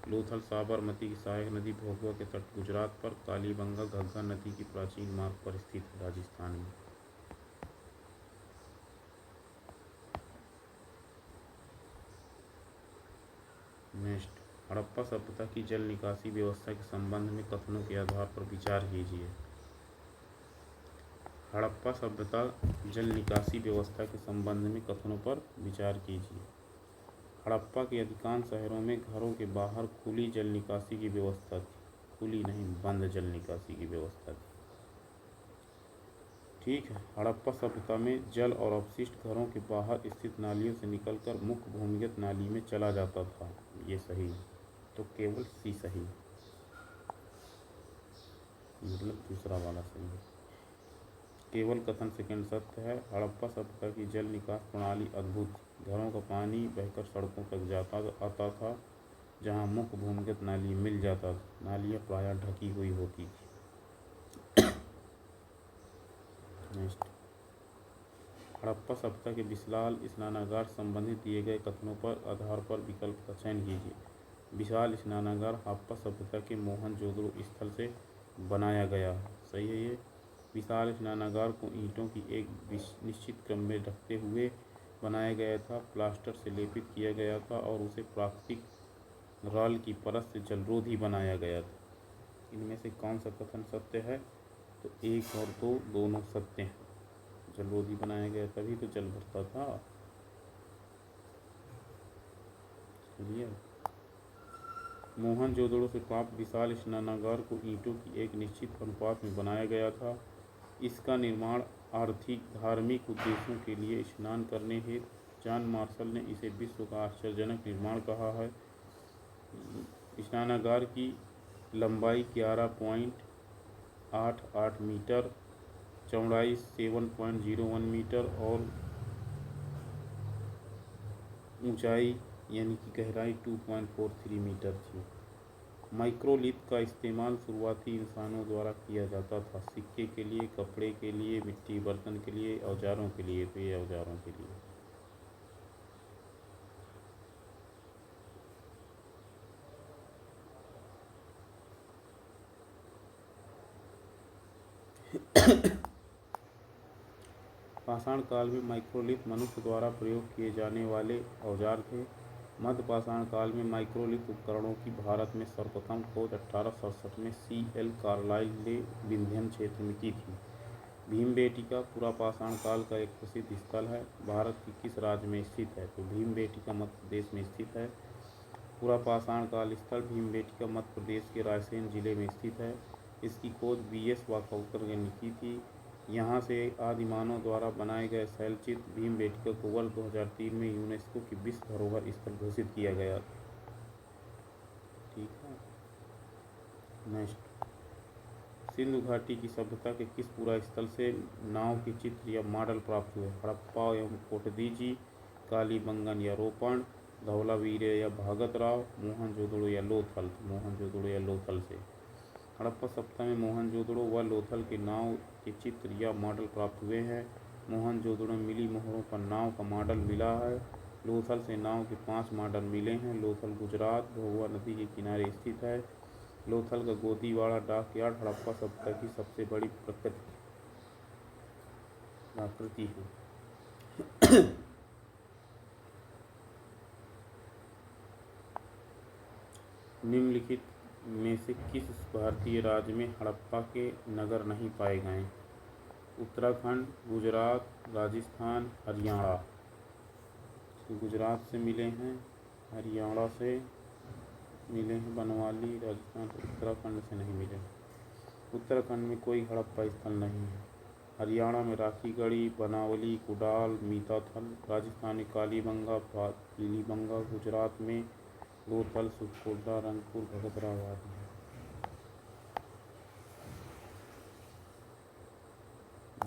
लोथल साबरमती की सहायक नदी भोगवा के तट गुजरात पर। कालीबंगा घग्घर नदी की प्राचीन मार्ग पर स्थित है, राजस्थान में। नेक्स्ट, हड़प्पा सभ्यता की जल निकासी व्यवस्था के संबंध में कथनों के आधार पर विचार कीजिए। हड़प्पा सभ्यता जल निकासी व्यवस्था के संबंध में कथनों पर विचार कीजिए। हड़प्पा के अधिकांश शहरों में घरों के बाहर खुली जल निकासी की व्यवस्था थी। खुली नहीं, बंद जल निकासी की व्यवस्था थी। ठीक है। हड़प्पा सभ्यता में जल और अपशिष्ट घरों के बाहर स्थित नालियों से निकलकर मुख्य भूमिगत नाली में चला जाता था। ये सही है, तो केवल सी सही है, मतलब दूसरा वाला सही है। केवल कथन सेकंड सत्य है। हड़प्पा सभ्यता की जल निकास प्रणाली अद्भुत थी। घरों का पानी बहकर सड़कों तक आता था, जहां मुख्य भूमिगत नाली मिल जाता था। नालियाँ प्रायः ढकी हुई होती थी। नेक्स्ट, हड़प्पा सभ्यता के विशाल स्नानागार संबंधित दिए गए कथनों पर आधार पर विकल्प का चयन कीजिए। विशाल स्नानागार हड़प्पा सभ्यता के मोहनजोदड़ो स्थल से बनाया गया है। सही है ये। विशाल स्नानागार को ईंटों की एक निश्चित क्रम में रखते हुए बनाया गया था, प्लास्टर से लेपित किया गया था और उसे प्राकृतिक राल की परत से जलरोधी बनाया गया था। इनमें से कौन सा कथन सत्य है? तो 1 और 2 दोनों सत्य हैं। जलरोधी बनाया गया तभी तो जल भरता था। चलिए, मोहनजोदड़ो से प्राप्त विशाल स्नानागार को ईंटों की एक निश्चित अनुपात में बनाया गया था। इसका निर्माण आर्थिक धार्मिक उद्देश्यों के लिए स्नान करने हेतु, जॉन मार्शल ने इसे विश्व का आश्चर्यजनक निर्माण कहा है। स्नानागार की लंबाई 11.88 मीटर, चौड़ाई 7.01 मीटर और ऊंचाई यानी कि गहराई 2.43 मीटर थी। माइक्रोलिथ का इस्तेमाल शुरुआती इंसानों द्वारा किया जाता था, सिक्के के लिए, कपड़े के लिए, मिट्टी बर्तन के लिए, औजारों के लिए। तो ये औजारों के लिए। पाषाण काल में माइक्रोलिथ मनुष्य द्वारा प्रयोग किए जाने वाले औजार थे। मध्य पाषाण काल में माइक्रोलिथ उपकरणों की भारत में सर्वप्रथम खोज 1867 में C.L. कार्लाइल ने विंध्यन क्षेत्र में की थी। भीमबेटका पुरापाषाण काल का एक प्रसिद्ध स्थल है। भारत के किस राज्य में स्थित है? तो भीमबेटका मध्य प्रदेश में स्थित है। पुरापाषाण काल स्थल भीमबेटका मध्य प्रदेश के रायसेन जिले में स्थित है। इसकी खोज B.S. वाकावकर ने की थी। यहाँ से आदिमानव द्वारा बनाए गए शैलचित्र भीमबेटका को वर्ष 2003 में यूनेस्को की विश्व धरोहर स्थल घोषित किया गया। ठीक है। नेक्स्ट, सिंधु घाटी की सभ्यता के किस पुरा स्थल से नाव के चित्र या मॉडल प्राप्त हुए? हड़प्पा एवं कोटदीजी, कालीबंगन या रोपण, धवलावीर या भागतराव, मोहनजोदड़ो या लोथल। मोहनजोदड़ो या लोथल से। हड़प्पा सभ्यता में मोहनजोदड़ो व लोथल के नाव के चित्र या मॉडल प्राप्त हुए हैं। मोहनजोदड़ो में मिली मोहरों पर नाव का मॉडल मिला है। लोथल से नाव के 5 मॉडल मिले हैं। लोथल गुजरात भोगवा नदी के किनारे स्थित है। लोथल का गोदीवाड़ा डाक यार्ड हड़प्पा सभ्यता की सबसे बड़ी आकृति है। निम्नलिखित में से किस भारतीय राज्य में हड़प्पा के नगर नहीं पाए गए? उत्तराखंड, गुजरात, राजस्थान, हरियाणा। तो गुजरात से मिले हैं, हरियाणा से मिले हैं बनवाली, राजस्थान। उत्तराखंड से नहीं मिले। उत्तराखंड में कोई हड़प्पा स्थल नहीं है। हरियाणा में राखीगढ़ी, बनावली, कुडाल, मीताथल, राजस्थान में कालीबंगा, पीलीबंगा, गुजरात में लोथल, सुखकोटा, रंगपुर, भगतरा आदि है।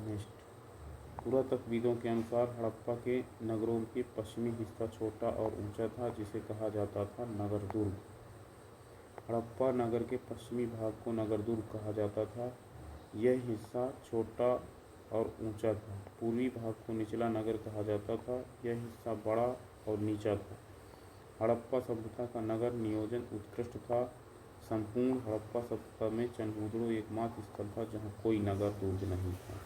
नेक्स्ट, पुरातत्वविदों के अनुसार हड़प्पा के नगरों के पश्चिमी हिस्सा छोटा और ऊंचा था, जिसे कहा जाता था नगर दुर्ग। हड़प्पा नगर के पश्चिमी भाग को नगर दुर्ग कहा जाता था। यह हिस्सा छोटा और ऊंचा था। पूर्वी भाग को निचला नगर कहा जाता था। यह हिस्सा बड़ा और नीचा था। हड़प्पा सभ्यता का नगर नियोजन उत्कृष्ट था। संपूर्ण हड़प्पा सभ्यता में चनहूदड़ो एकमात्र स्थल था जहाँ कोई नगर दुर्ग नहीं था।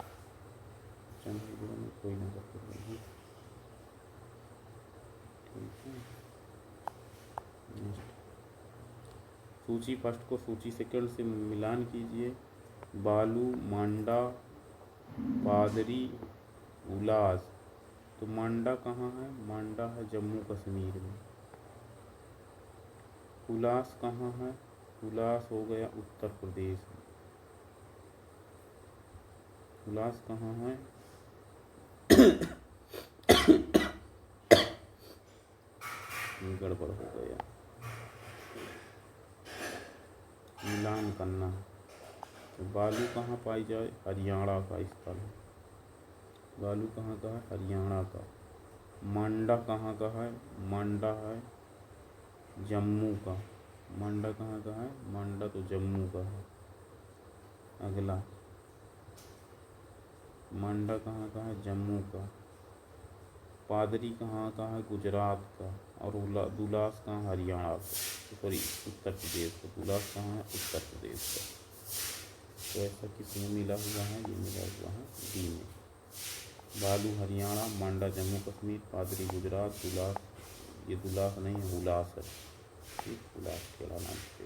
चनहूदड़ो में कोई नगर दुर्ग नहीं। सूची फर्स्ट को सूची सेकंड से मिलान कीजिए। बालू, मांडा, पादरी, उलास। तो मांडा कहाँ है? मांडा है जम्मू कश्मीर में। उलास कहाँ है? उलास हो गया उत्तर प्रदेश में। उलास कहाँ है? गड़बड़ हो गया, मिलान करना। तो बालू कहाँ पाई जाए? हरियाणा का स्थल है। बालू कहाँ का है? हरियाणा का। मांडा कहाँ का है? मांडा है जम्मू का। मांडा कहाँ का है? मांडा तो जम्मू का है। अगला, मांडा कहाँ का है? जम्मू का। पादरी कहाँ का है? गुजरात का। और दुलास कहाँ? हरियाणा का, सॉरी उत्तर प्रदेश का। दुलास कहाँ है? उत्तर प्रदेश का। तो ऐसा किसमें मिला हुआ है? ये मिला हुआ है डी में। बालू हरियाणा, मांडा जम्मू कश्मीर, पादरी गुजरात, दुलास, ये दुलास नहीं है, उलास है। ठीक, उलास खेड़ा नाम से।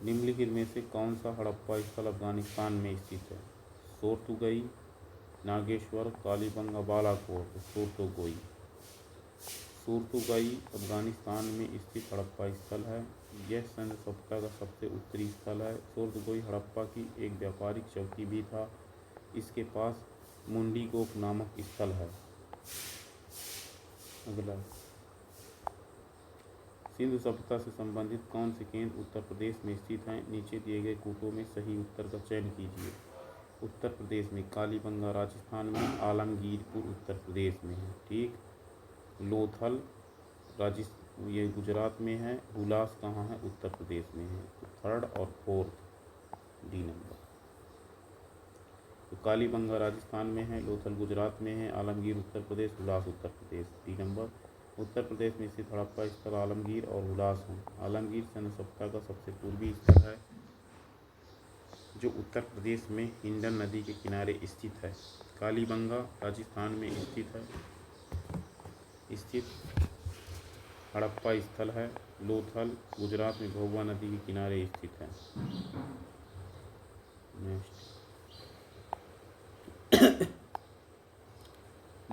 निम्नलिखित में से कौन सा हड़प्पा स्थल अफगानिस्तान में स्थित है? सोर्तुगई, नागेश्वर, कालीबंगा, बालाकोट। सोर्तुगई। सोर्तुगई अफगानिस्तान में स्थित हड़प्पा स्थल है। यह सिंध सभ्यता का सबसे उत्तरी स्थल है। सोर्तुगई हड़प्पा की एक व्यापारिक चौकी भी था। इसके पास मुंडीगोक नामक स्थल है। अगला, सिंधु सभ्यता से संबंधित कौन से केंद्र उत्तर प्रदेश में स्थित हैं? नीचे दिए गए कूटों में सही उत्तर का चयन कीजिए। उत्तर प्रदेश में कालीबंगा राजस्थान में, आलमगीरपुर उत्तर प्रदेश में है। ठीक, लोथल ये गुजरात में है। हुलास कहाँ है? उत्तर प्रदेश में है। तो थर्ड और फोर्थ डी नंबर। तो कालीबंगा राजस्थान में है, लोथल गुजरात में है, आलमगीर उत्तर प्रदेश, हुलास उत्तर प्रदेश। D number. उत्तर प्रदेश में स्थित हड़प्पा स्थल आलमगीर और हुलास हैं। आलमगीर सिंधु सभ्यता का सबसे पूर्वी स्थल है जो उत्तर प्रदेश में हिंडन नदी के किनारे स्थित है। कालीबंगा राजस्थान में स्थित हड़प्पा स्थल है। लोथल गुजरात में भभुआ नदी के किनारे स्थित है। नेक्स्ट,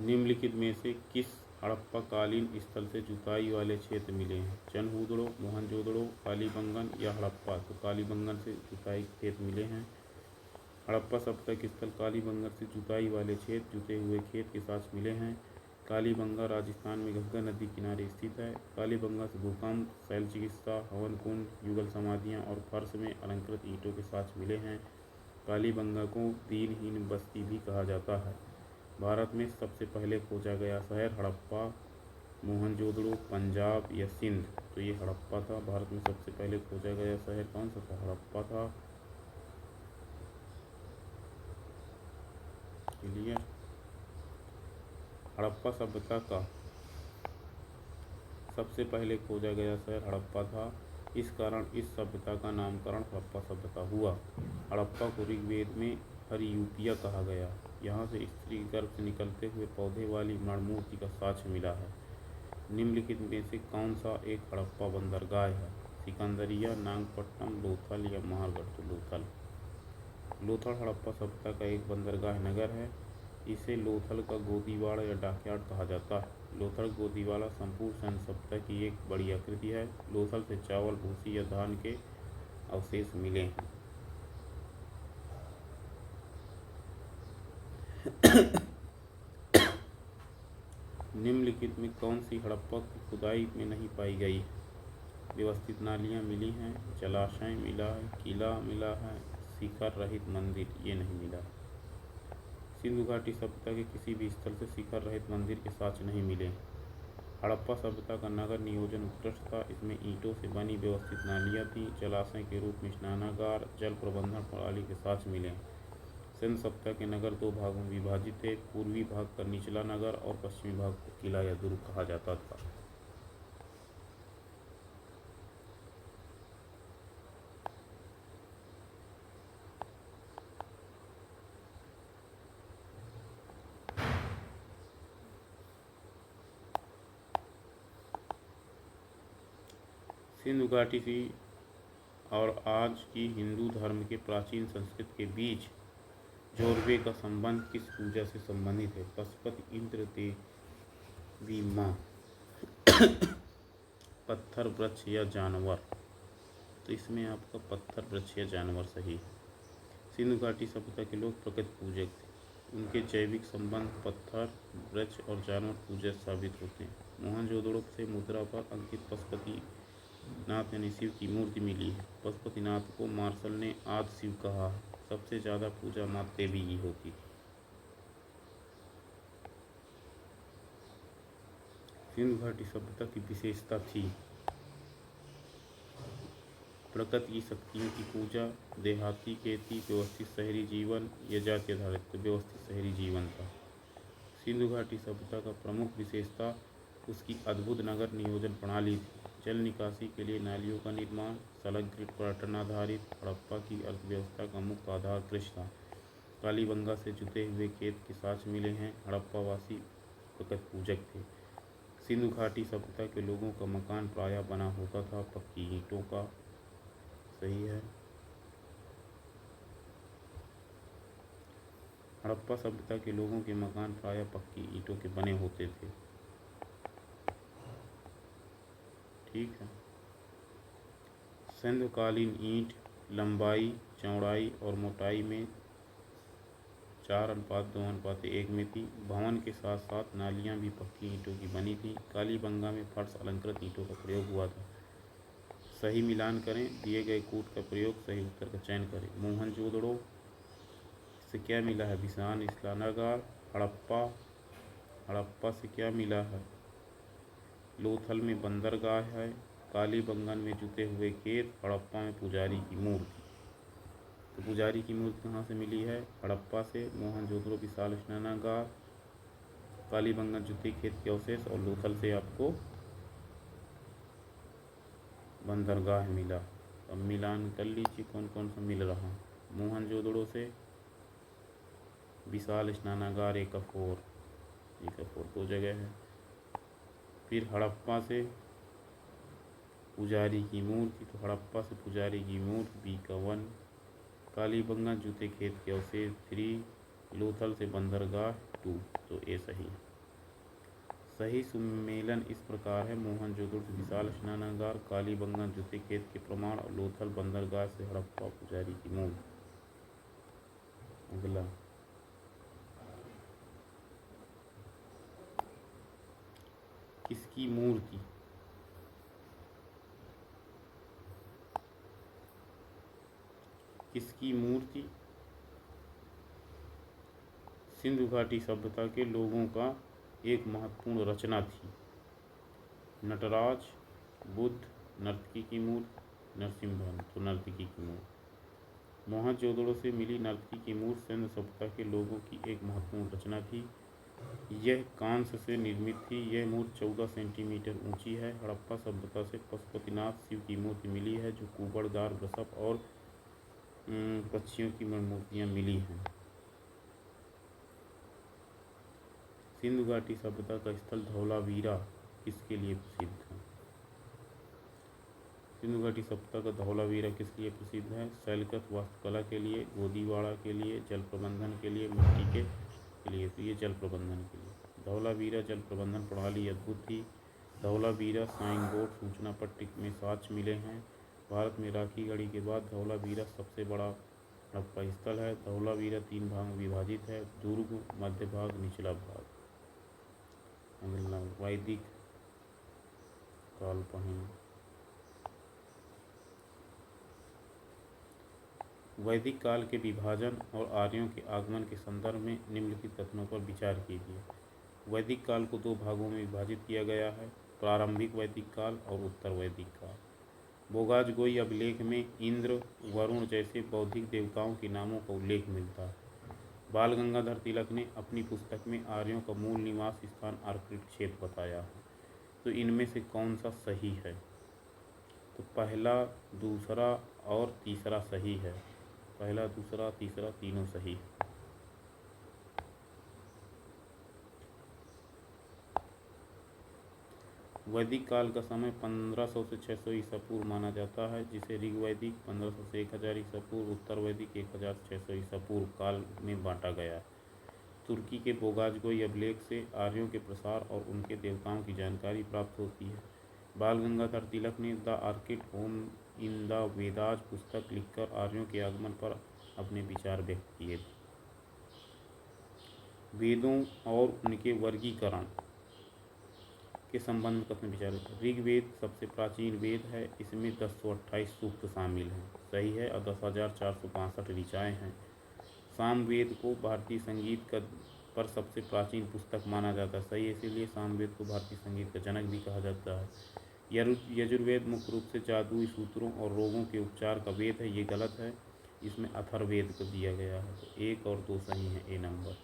निम्नलिखित में से किस हड़प्पाकालीन स्थल से जुताई वाले क्षेत्र मिले हैं? चनहूदड़ो, मोहनजोदड़ो, कालीबंगन या हड़प्पा। तो कालीबंगन से जुताई खेत मिले हैं। हड़प्पा सभ्यता के स्थल कालीबंगन से जुताई वाले क्षेत्र जुते हुए खेत के साथ मिले हैं। कालीबंगा राजस्थान में घग्गर नदी किनारे स्थित है। कालीबंगा से भूकंप, शैल चिकित्सा, हवन कुंड, युगल समाधियाँ और फर्श में अलंकृत ईंटों के साथ मिले हैं। कालीबंगा को दीनहीन बस्ती भी कहा जाता है। भारत में सबसे पहले खोजा गया शहर हड़प्पा, मोहनजोदड़ो, पंजाब या सिंध। तो ये हड़प्पा था। भारत में सबसे पहले खोजा गया शहर कौन सा था? हड़प्पा था। क्लियर। हड़प्पा सभ्यता का सबसे पहले खोजा गया शहर हड़प्पा था। इस कारण इस सभ्यता का नामकरण हड़प्पा सभ्यता हुआ। हड़प्पा को ऋग्वेद में हरियूपिया कहा गया। यहाँ से स्त्री गर्भ से निकलते हुए पौधे वाली मणिमूर्ति का साक्ष्य मिला है। निम्नलिखित में से कौन सा एक हड़प्पा बंदरगाह है? सिकंदरिया, नागपट्टनम, लोथल या महारगढ़। तो लोथल। लोथल हड़प्पा सभ्यता का एक बंदरगाह नगर है। इसे लोथल का गोदीवाड़ा या डॉकयार्ड कहा जाता है। लोथल गोदीवाड़ा संपूर्ण सिंधु सभ्यता की एक बड़ी आकृति है। लोथल से चावल, भूसी या धान के अवशेष मिले हैं। निम्नलिखित में कौन सी हड़प्पा की खुदाई में नहीं पाई गई? व्यवस्थित नालियाँ मिली हैं, जलाशय मिला है, किला मिला है, शिखर रहित मंदिर ये नहीं मिला। सिंधु घाटी सभ्यता के किसी भी स्थल से शिखर रहित मंदिर के साक्ष्य नहीं मिले। हड़प्पा सभ्यता का नगर नियोजन उत्कृष्ट था। इसमें ईंटों से बनी व्यवस्थित नालियाँ थीं, जलाशय के रूप में स्नानागार, जल प्रबंधन प्रणाली के साक्ष्य मिले। सिंधु सभ्यता के नगर दो भागों में विभाजित थे। पूर्वी भाग का निचला नगर और पश्चिमी भाग को किला या दुर्ग कहा जाता था। सिंधु घाटी की और आज की हिंदू धर्म के प्राचीन संस्कृति के बीच जोरवे का संबंध किस पूजा से संबंधित है? पशुपति, इंद्र, देवी माँ, पत्थर, वृक्ष या जानवर? तो इसमें आपका पत्थर, वृक्ष या जानवर सही है। सिंधु घाटी सभ्यता के लोग प्रकृति पूजक थे। उनके जैविक संबंध पत्थर, वृक्ष और जानवर पूजक साबित होते हैं। मोहनजोदड़ो से मुद्रा पर अंकित पशुपति नाथ यानी शिव की मूर्ति मिली है। पशुपतिनाथ को मार्शल ने आदि शिव कहा है। सबसे ज़्यादा पूजा माँ देवी की होती थी। सिंधु घाटी सभ्यता की विशेषता थी प्रकृति की शक्तियों की पूजा, देहाती खेती, व्यवस्थित शहरी जीवन या जाति आधारित व्यवस्थित शहरी जीवन था। सिंधु घाटी सभ्यता का प्रमुख विशेषता उसकी अद्भुत नगर नियोजन प्रणाली थी। जल निकासी के लिए नालियों का निर्माण, सड़क ग्रिड पर्यटन आधारित। हड़प्पा की अर्थव्यवस्था का मुख्य आधार कृषि था। कालीबंगा से जुते हुए खेत के साक्ष्य मिले हैं। हड़प्पावासी प्रकृति पूजक थे। सिंधु घाटी सभ्यता के लोगों का मकान प्रायः बना होता था पक्की ईंटों का। सही है। हड़प्पा सभ्यता के लोगों के मकान प्रायः पक्की ईंटों के बने होते थे। ठीक है। सिंधुकालीन ईंट लंबाई, चौड़ाई और मोटाई में 4:2:1 में थी। भवन के साथ साथ नालियाँ भी पक्की ईंटों की बनी थी। कालीबंगा में फर्श अलंकृत ईंटों का प्रयोग हुआ था। सही मिलान करें। दिए गए कूट का प्रयोग, सही उत्तर का चयन करें। मोहनजोदड़ो से क्या मिला है? विशाल स्नानागार। हड़प्पा से क्या मिला है? लोथल में बंदरगाह है। कालीबंगन में जुते हुए खेत। हड़प्पा में पुजारी की मूर्ति। तो पुजारी की मूर्ति कहाँ से मिली है? हड़प्पा से। मोहनजोदड़ो विशाल स्नानागार, कालीबंगन जुते खेत के अवशेष और लोथल से आपको बंदरगाह मिला। अब मिलान कर लीजिए कौन कौन सा मिल रहा। मोहनजोदड़ो से विशाल स्नानागार एक अफोर दो जगह है। फिर हड़प्पा से पुजारी की मूर्ति, तो हड़प्पा से पुजारी की मूर्ति B1। कालीबंगन जूते खेत के अवशेष 3। लोथल से बंदरगाह 2। तो ए सही है। सही सुमेलन इस प्रकार है। मोहनजोदड़ो से विशाल स्नानागार, कालीबंगन जूते खेत के प्रमाण और लोथल बंदरगाह से हड़प्पा पुजारी की मूर्ति। अगला, किसकी मूर्ति? किसकी मूर्ति सिंधु घाटी सभ्यता के लोगों का एक महत्वपूर्ण रचना थी? नटराज, बुद्ध, नर्तकी की मूर्ति, नरसिम्हा। तो नर्तकी की मूर्ति। मोहनजोदड़ो से मिली नर्तकी की मूर्ति सिंधु सभ्यता के लोगों की एक महत्वपूर्ण रचना थी। यह कांस्य से निर्मित थी। यह मूर्ति 14 सेंटीमीटर ऊंची है। हड़प्पा सभ्यता से पशुपतिनाथ शिव की मूर्ति मिली है, जो कुबड़दार वृषभ और पक्षियों की मूर्तियाँ मिली हैं। सिंधु घाटी सभ्यता का स्थल धौलावीरा किसके लिए प्रसिद्ध है? सिंधु घाटी सभ्यता का धौलावीरा किस लिए प्रसिद्ध है? शैलकृत वास्तुकला के लिए, गोदीवाड़ा के लिए, जल प्रबंधन के लिए, मिट्टी के लिए। तो ये जल प्रबंधन के लिए। धौलावीरा जल प्रबंधन प्रणाली अद्भुत थी। धौलावीरा साइन बोर्ड सूचना पट्टिका में साक्ष्य मिले हैं। भारत में राखी गढ़ी के बाद धौलावीरा सबसे बड़ा हड़प्पा स्थल है। धौलावीरा 3 भाग में विभाजित है। दुर्ग मध्य भाग, निचला भाग। अगला वैदिक काल पढ़ेंगे। वैदिक काल के विभाजन और आर्यों के आगमन के संदर्भ में निम्नलिखित कथनों पर विचार कीजिए। वैदिक काल को 2 भागों में विभाजित किया गया है, प्रारंभिक वैदिक काल और उत्तर वैदिक काल। बोगाजगोई अभिलेख में इंद्र, वरुण जैसे बौद्धिक देवताओं के नामों का उल्लेख मिलता है। बाल गंगाधर तिलक ने अपनी पुस्तक में आर्यों का मूल निवास स्थान आर्किड क्षेत्र बताया है। तो इनमें से कौन सा सही है? तो पहला, दूसरा और तीसरा सही है। पहला, दूसरा, तीसरा तीनों सही है। वैदिक काल का समय 1500 से 600 ईसा पूर्व माना जाता है, जिसे ऋग्वैदिक 1500 से 1000 ईसा पूर्व, उत्तर वैदिक 1600 ईसा पूर्व काल में बांटा गया है। तुर्की के बोगाजगोई अभिलेख से आर्यों के प्रसार और उनके देवताओं की जानकारी प्राप्त होती है। बाल गंगाधर तिलक ने the orchid home in the Vedas पुस्तक लिखकर आर्यों के आगमन पर अपने विचार व्यक्त किए। वेदों और उनके वर्गीकरण के संबंध में कथन विचार। ऋग्वेद सबसे प्राचीन वेद है। इसमें 1028 सूक्त शामिल हैं, सही है, और 10,465 ऋचाएँ हैं। सामवेद को भारतीय संगीत का पर सबसे प्राचीन पुस्तक माना जाता है, सही है, इसीलिए सामवेद को भारतीय संगीत का जनक भी कहा जाता है। यजुर्वेद मुख्य रूप से जादुई सूत्रों और रोगों के उपचार का वेद है, ये गलत है। इसमें अथर्ववेद को दिया गया है। तो 1 और 2 सही है, ए नंबर।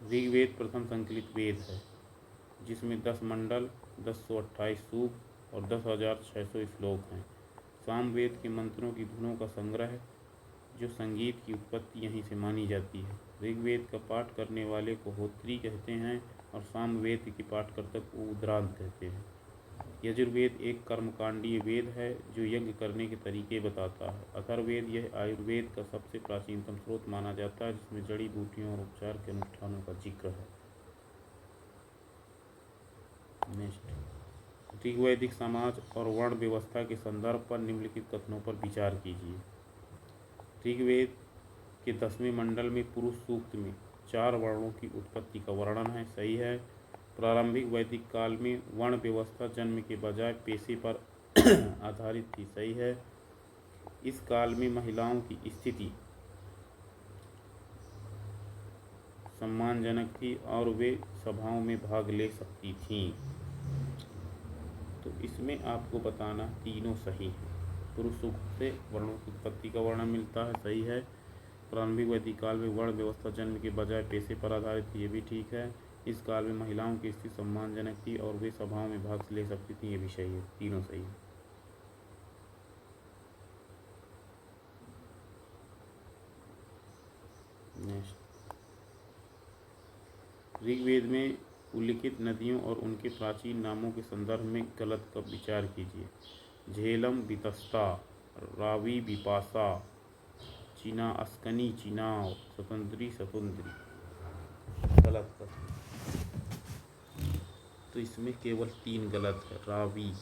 ऋग्वेद प्रथम संकलित वेद है, जिसमें 10 मंडल, 1028 सूक्त और 10,600 श्लोक हैं। सामवेद के मंत्रों की धुनों का संग्रह, जो संगीत की उत्पत्ति यहीं से मानी जाती है। ऋग्वेद का पाठ करने वाले को होत्री कहते हैं और सामवेद के पाठकर्ता को उद्रांत कहते हैं। यजुर्वेद एक कर्मकांडीय वेद है, जो यज्ञ करने के तरीके बताता है। अथर्ववेद यह आयुर्वेद का सबसे प्राचीनतम स्रोत माना जाता है, जिसमें जड़ी बूटियों और उपचार के अनुष्ठानों का जिक्र है। नेक्स्ट, ऋग्वैदिक समाज और वर्ण व्यवस्था के संदर्भ पर निम्नलिखित कथनों पर विचार कीजिए। ऋग्वेद के 10वें मंडल में पुरुष सूक्त में 4 वर्णों की उत्पत्ति का वर्णन है, सही है। प्रारंभिक वैदिक काल में वर्ण व्यवस्था जन्म के बजाय पेशे पर आधारित थी, सही है। इस काल में महिलाओं की स्थिति सम्मानजनक थी और वे सभाओं में भाग ले सकती थीं। तो इसमें आपको बताना तीनों सही है। पुरुष सूक्त से वर्णों की उत्पत्ति का वर्णन मिलता है, सही है। प्रारंभिक वैदिक काल में वर्ण व्यवस्था जन्म के बजाय पेशे पर आधारित थी, ये भी ठीक है। इस काल में महिलाओं की स्थिति सम्मानजनक थी और वे सभाओं में भाग ले सकती थी, ये भी सही है, तीनों सही है। नेक्स्ट, ऋग्वेद में उल्लिखित नदियों और उनके प्राचीन नामों के संदर्भ में गलत का विचार कीजिए। झेलम वितस्ता, रावी विपासा, चीना अस्कनी चिनाव, स्वतंत्री स्वतंत्री, गलत का। तो इसमें केवल 3 गलत है। रावी,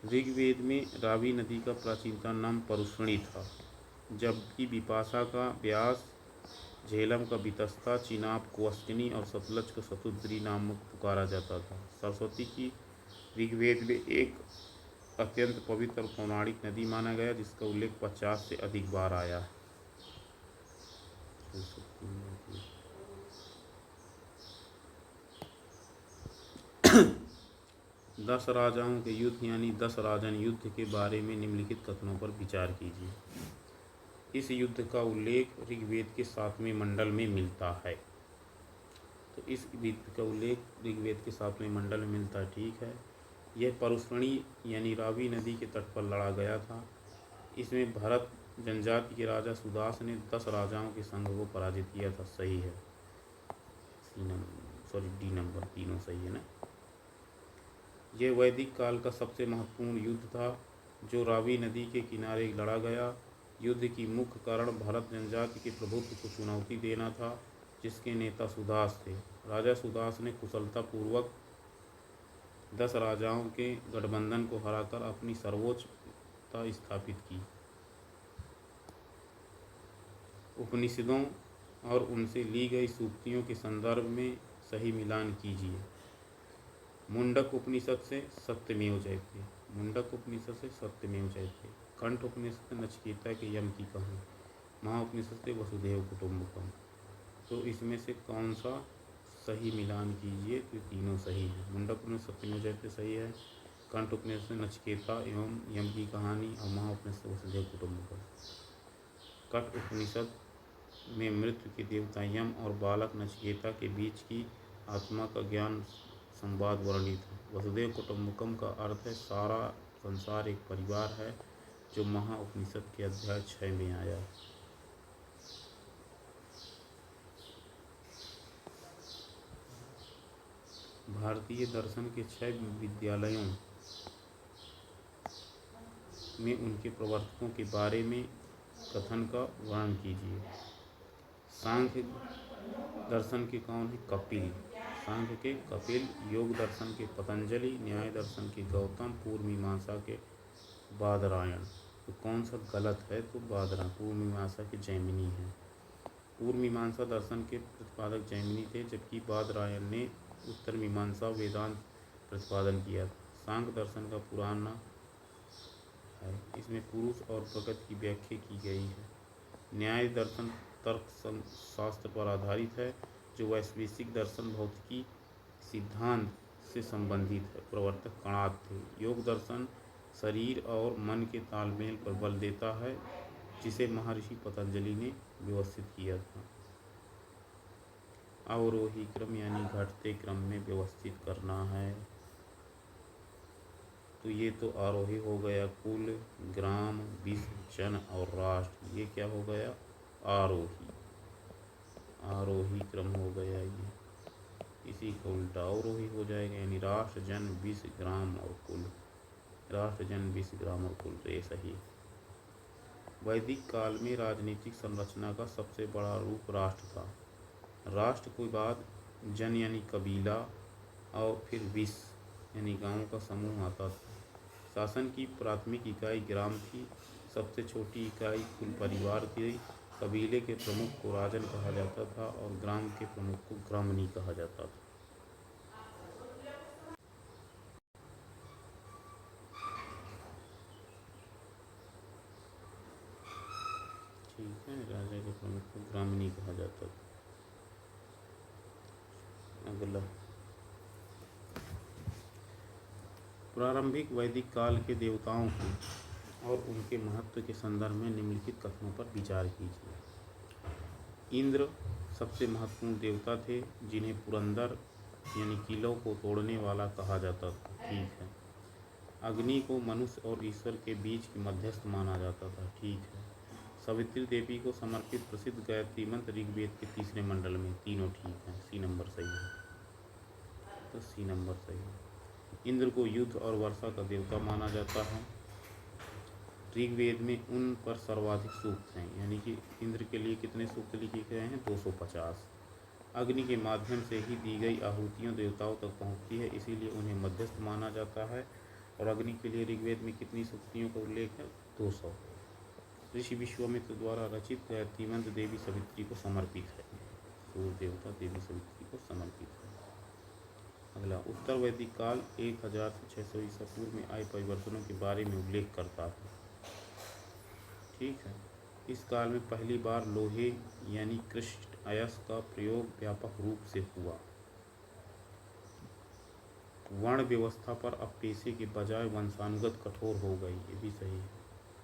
ऋग्वेद में रावी नदी का प्राचीनतम नाम परुष्णी था, जबकि विपाशा का व्यास, झेलम का वितस्ता, चिनाब को अस्किनी और सतलज को शतुद्री नामक पुकारा जाता था। सरस्वती की ऋग्वेद में एक अत्यंत पवित्र और पौराणिक नदी माना गया, जिसका उल्लेख 50 से अधिक बार आया है। 10 राजाओं के युद्ध यानी 10 राजन युद्ध के बारे में निम्नलिखित कथनों पर विचार कीजिए। इस युद्ध का उल्लेख ऋग्वेद के 7वें मंडल में मिलता है। तो इस युद्ध का उल्लेख ऋग्वेद के 7वें मंडल में मिलता है, ठीक है। यह परुष्णी यानी रावी नदी के तट पर लड़ा गया था। इसमें भरत जनजाति के राजा सुदास ने 10 राजाओं के संघ को पराजित किया था, सही है। डी नंबर, तीनों सही है ना। यह वैदिक काल का सबसे महत्वपूर्ण युद्ध था, जो रावी नदी के किनारे लड़ा गया। युद्ध की मुख्य कारण भरत जनजाति के प्रभुत्व को चुनौती देना था, जिसके नेता सुदास थे। राजा सुदास ने कुशलतापूर्वक 10 राजाओं के गठबंधन को हराकर अपनी सर्वोच्चता स्थापित की। उपनिषदों और उनसे ली गई सूक्तियों के संदर्भ में सही मिलान कीजिए। मुंडक उपनिषद से सत्यमेव जयते, मुंडक उपनिषद से सत्यमेव जयते, कंठ उपनिषद से नचिकेता के यम की कहानी, महाउपनिषद से वसुदेव कुटुंबकम। तो इसमें से कौन सा सही मिलान कीजिए? तो तीनों सही है। मुंडक उपनिषद सत्यमेव जयते सही है, कंठ उपनिषद से नचिकेता एवं यम की कहानी और महाउपनिषद से वसुदेव कुटुंबकम। कठ उपनिषद में मृत्यु के देवता यम और बालक नचिकेता के बीच की आत्मा का ज्ञान संवाद वर्णित है। वसुदेव कुटुंबकम का अर्थ है सारा संसार एक परिवार है, जो महाउपनिषद के अध्याय 6 में आया। भारतीय दर्शन के 6 विद्यालयों में उनके प्रवर्तकों के बारे में कथन का वर्णन कीजिए। सांख्य दर्शन के कौन है? कपिल। सांख्य के कपिल, योग दर्शन के पतंजलि, न्याय दर्शन के गौतम, पूर्व मीमांसा के बादरायण। तो कौन सा गलत है? तो बादरायण। पूर्व मीमांसा के जैमिनी है। पूर्व मीमांसा दर्शन के प्रतिपादक जैमिनी थे, जबकि बादरायण ने उत्तर मीमांसा वेदांत प्रतिपादन किया था। सांख्य दर्शन का पुराना है, इसमें पुरुष और प्रकृति की व्याख्या की गई है। न्याय दर्शन तर्क शास्त्र पर आधारित है, जो वैशेषिक दर्शन भौतिकी सिद्धांत से संबंधित है। प्रवर्तक कणाद थे। योग दर्शन शरीर और मन के तालमेल पर बल देता है, जिसे महर्षि पतंजलि ने व्यवस्थित किया था। अवरोही क्रम यानी घटते क्रम में व्यवस्थित करना है। तो ये तो आरोही हो गया, कुल, ग्राम, विश्व, जन और राष्ट्र। ये क्या हो गया? आरोही। आरोही क्रम हो गया ये। इसी को उल्टा अवरोही हो जाएगा, यानी राष्ट्र, जन, विश्व, ग्राम और कुल। राष्ट्र, जन, विश्व, ग्राम और कुल। तो ये सही। वैदिक काल में राजनीतिक संरचना का सबसे बड़ा रूप राष्ट्र था। राष्ट्र के बाद जन यानी कबीला और फिर विश्व यानी गांवों का समूह आता था। शासन की प्राथमिक इकाई ग्राम थी। सबसे छोटी इकाई कुल परिवार थी। कबीले के प्रमुख को राजन कहा जाता था और ग्राम के प्रमुख को ग्रामणी कहा जाता था। ठीक है, राजा के प्रमुख को ग्रामणी कहा जाता था। अगला, प्रारंभिक वैदिक काल के देवताओं की और उनके महत्व के संदर्भ में निम्नलिखित कथनों पर विचार कीजिए। इंद्र सबसे महत्वपूर्ण देवता थे, जिन्हें पुरंदर यानी किलों को तोड़ने वाला कहा जाता था। ठीक है। अग्नि को मनुष्य और ईश्वर के बीच की मध्यस्थ माना जाता था। ठीक है। सावित्री देवी को समर्पित प्रसिद्ध गायत्री मंत्र ऋग्वेद के 3 मंडल में। तीनों ठीक है। सी नंबर सही है। तो सी नंबर सही है। इंद्र को युद्ध और वर्षा का देवता माना जाता है। ऋग्वेद में उन पर सर्वाधिक सूक्त हैं, यानी कि इंद्र के लिए कितने सूक्त लिखे गए हैं? 250। अग्नि के माध्यम से ही दी गई आहुतियाँ देवताओं तक पहुँचती है, इसीलिए उन्हें मध्यस्थ माना जाता है। और अग्नि के लिए ऋग्वेद में कितनी सूक्तियों का उल्लेख है? 200। ऋषि विश्वामित्र द्वारा रचित गायत्री मंत्र देवी सवित्री को समर्पित है। सूर्य देवता देवी सवित्री को समर्पित है। अगला, उत्तर वैदिक काल 1000 से 600 ईसा पूर्व में आए परिवर्तनों के बारे में उल्लेख करता है। ठीक है। इस काल में पहली बार लोहे यानी कृष्ण अयस्क का प्रयोग व्यापक रूप से हुआ। वर्ण व्यवस्था पर अब पेशे के बजाय वंशानुगत कठोर हो गई। ये भी सही है।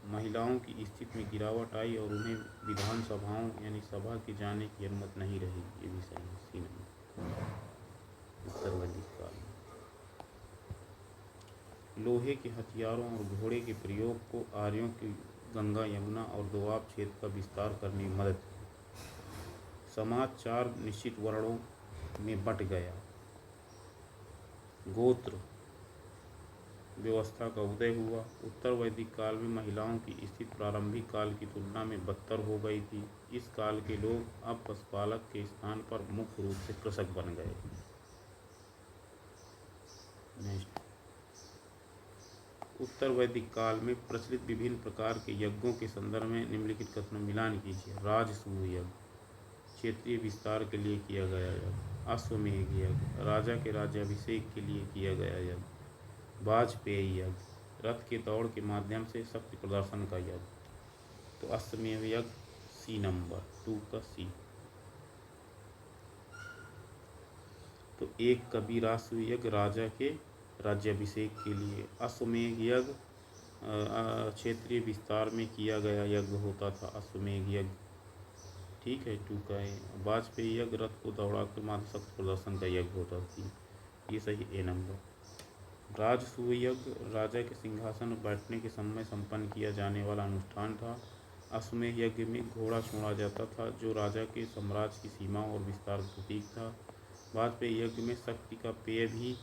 महिलाओं की स्थिति में गिरावट आई और उन्हें विधानसभाओं यानी सभा के जाने की अनुमति नहीं रही। ये भी सही है। सी नंबर। उत्तर वैदिक काल में लोहे के हथियारों और घोड़े के प्रयोग को आर्यों की गंगा, यमुना और दोआब क्षेत्र का विस्तार करने में मदद की। समाज 4 निश्चित वर्णों में बंट गया। गोत्र व्यवस्था का उदय हुआ। उत्तर वैदिक काल में महिलाओं की स्थिति प्रारंभिक काल की तुलना में बदतर हो गई थी। इस काल के लोग अब पशुपालक के स्थान पर मुख्य रूप से कृषक बन गए। नेक्स्ट, उत्तर वैदिक काल में प्रचलित विभिन्न प्रकार के यज्ञों के संदर्भ में निम्नलिखित कथनों मिलान कीजिए। राजसूय यज्ञ, क्षेत्रीय विस्तार के लिए किया गया यज्ञ। अश्वमेध यज्ञ, राजा के राज्याभिषेक के लिए किया गया यज्ञ। वाजपेयी यज्ञ, रथ के दौड़ के माध्यम से शक्ति प्रदर्शन का यज्ञ। तो अश्वमेध यज्ञ सी नंबर 2 का सी। तो एक कबीरासूय यज्ञ राजा के राज्याभिषेक के लिए। अश्वमेध यज्ञ क्षेत्रीय विस्तार में किया गया यज्ञ होता था अश्वमेध यज्ञ, ठीक है 2 का है। वाजपेयी यज्ञ रथ को दौड़ाकर माध्यम शक्ति प्रदर्शन का यज्ञ होता था, ये सही ए नंबर। राजसूय यज्ञ राजा के सिंहासन पर बैठने के समय संपन्न किया जाने वाला अनुष्ठान था। अश्वमेध यज्ञ में घोड़ा छोड़ा जाता था जो राजा के साम्राज्य की सीमाओं और विस्तार का प्रतीक था। वाजपेयी यज्ञ में शक्ति का पेय भी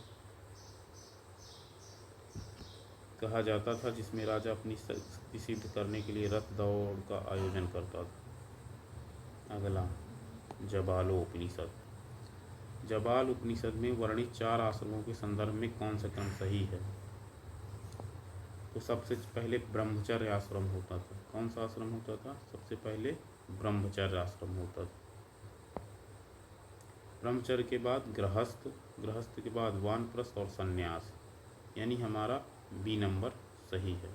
कहा जाता था जिसमें राजा अपनी शक्ति सिद्ध करने के लिए रथ दौड़ का आयोजन करता था। अगला जबालोपनिषद। जबाल उपनिषद में वर्णित 4 आश्रमों के संदर्भ में कौन सा क्रम सही है? तो सबसे पहले ब्रह्मचर्य आश्रम होता था। कौन सा आश्रम होता था? सबसे पहले ब्रह्मचर्य आश्रम होता था। ब्रह्मचर्य के बाद गृहस्थ, गृहस्थ के बाद वानप्रस्थ और संन्यास, यानी हमारा बी नंबर सही है।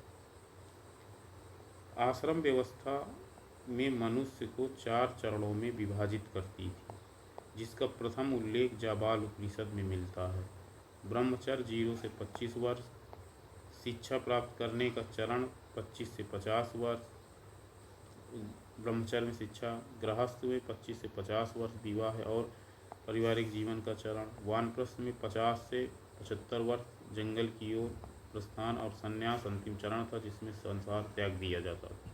आश्रम व्यवस्था में मनुष्य को 4 चरणों में विभाजित करती थी, जिसका प्रथम उल्लेख जाबाल उपनिषद में मिलता है। ब्रह्मचर्य 0 से 25 वर्ष, शिक्षा प्राप्त करने का चरण 25 से 50 वर्ष, ब्रह्मचर्य में शिक्षा, गृहस्थ में 25 से 50 वर्ष, विवाह और पारिवारिक जीवन का चरण, वानप्रस्थ में 50 से 75 वर्ष, जंगल की ओर प्रस्थान और संन्यास अंतिम चरण था जिसमें संसार त्याग दिया जाता था।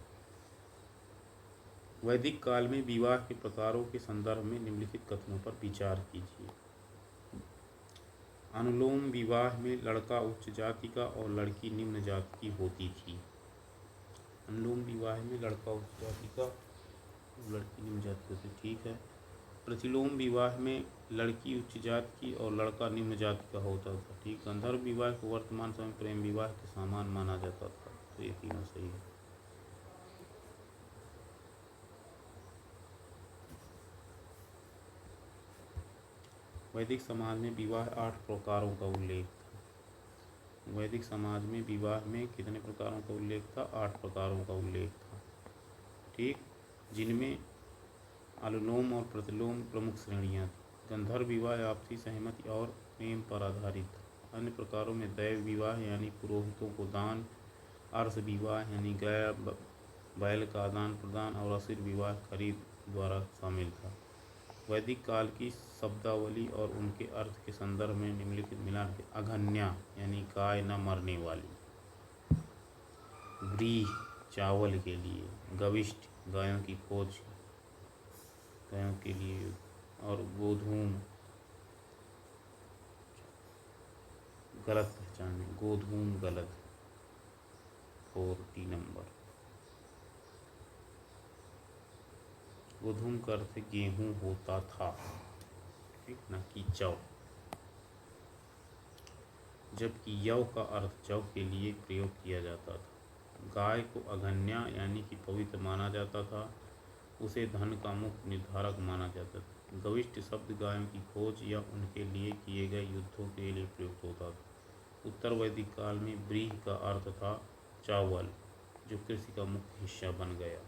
वैदिक काल में विवाह के प्रकारों के संदर्भ में निम्नलिखित कथनों पर विचार कीजिए। अनुलोम विवाह में लड़का उच्च जाति का और लड़की निम्न जाति की होती थी। अनुलोम विवाह में लड़का उच्च जाति का और लड़की निम्न जाति होती, ठीक है। प्रतिलोम विवाह में लड़की उच्च जाति की और लड़का निम्न जाति का होता था, ठीक। गंधर्व विवाह को वर्तमान समय प्रेम विवाह के समान माना जाता था, तो ये तीनों सही है। वैदिक समाज में विवाह 8 प्रकारों का उल्लेख था। वैदिक समाज में विवाह में कितने प्रकारों का उल्लेख था? 8 प्रकारों का उल्लेख था, ठीक, जिनमें अनुलोम और प्रतिलोम प्रमुख श्रेणियाँ थी। गंधर्व विवाह आपसी सहमति और प्रेम पर आधारित था। अन्य प्रकारों में दैव विवाह यानी पुरोहितों को दान, अर्ष विवाह यानी गाय बैल का आदान प्रदान और असुर विवाह खरीद द्वारा शामिल था। वैदिक काल की शब्दावली और उनके अर्थ के संदर्भ में निम्नलिखित मिलान के। अघन्या यानी गाय न मरने वाली, व्रीहि चावल के लिए, गविष्ठ गायों की खोज गायों के लिए, और गोधूम गलत पहचाने, गोधूम गलत 40 नंबर। गोधूम का अर्थ गेहूँ होता था, ठीक, न कि जौ, जबकि यव का अर्थ जौ के लिए प्रयोग किया जाता था। गाय को अघन्या यानी कि पवित्र माना जाता था, उसे धन का मुख्य निर्धारक माना जाता था। गविष्ठ शब्द गायों की खोज या उनके लिए किए गए युद्धों के लिए प्रयुक्त होता था। उत्तर वैदिक काल में व्रीहि का अर्थ था चावल, जो कृषि का मुख्य हिस्सा बन गया।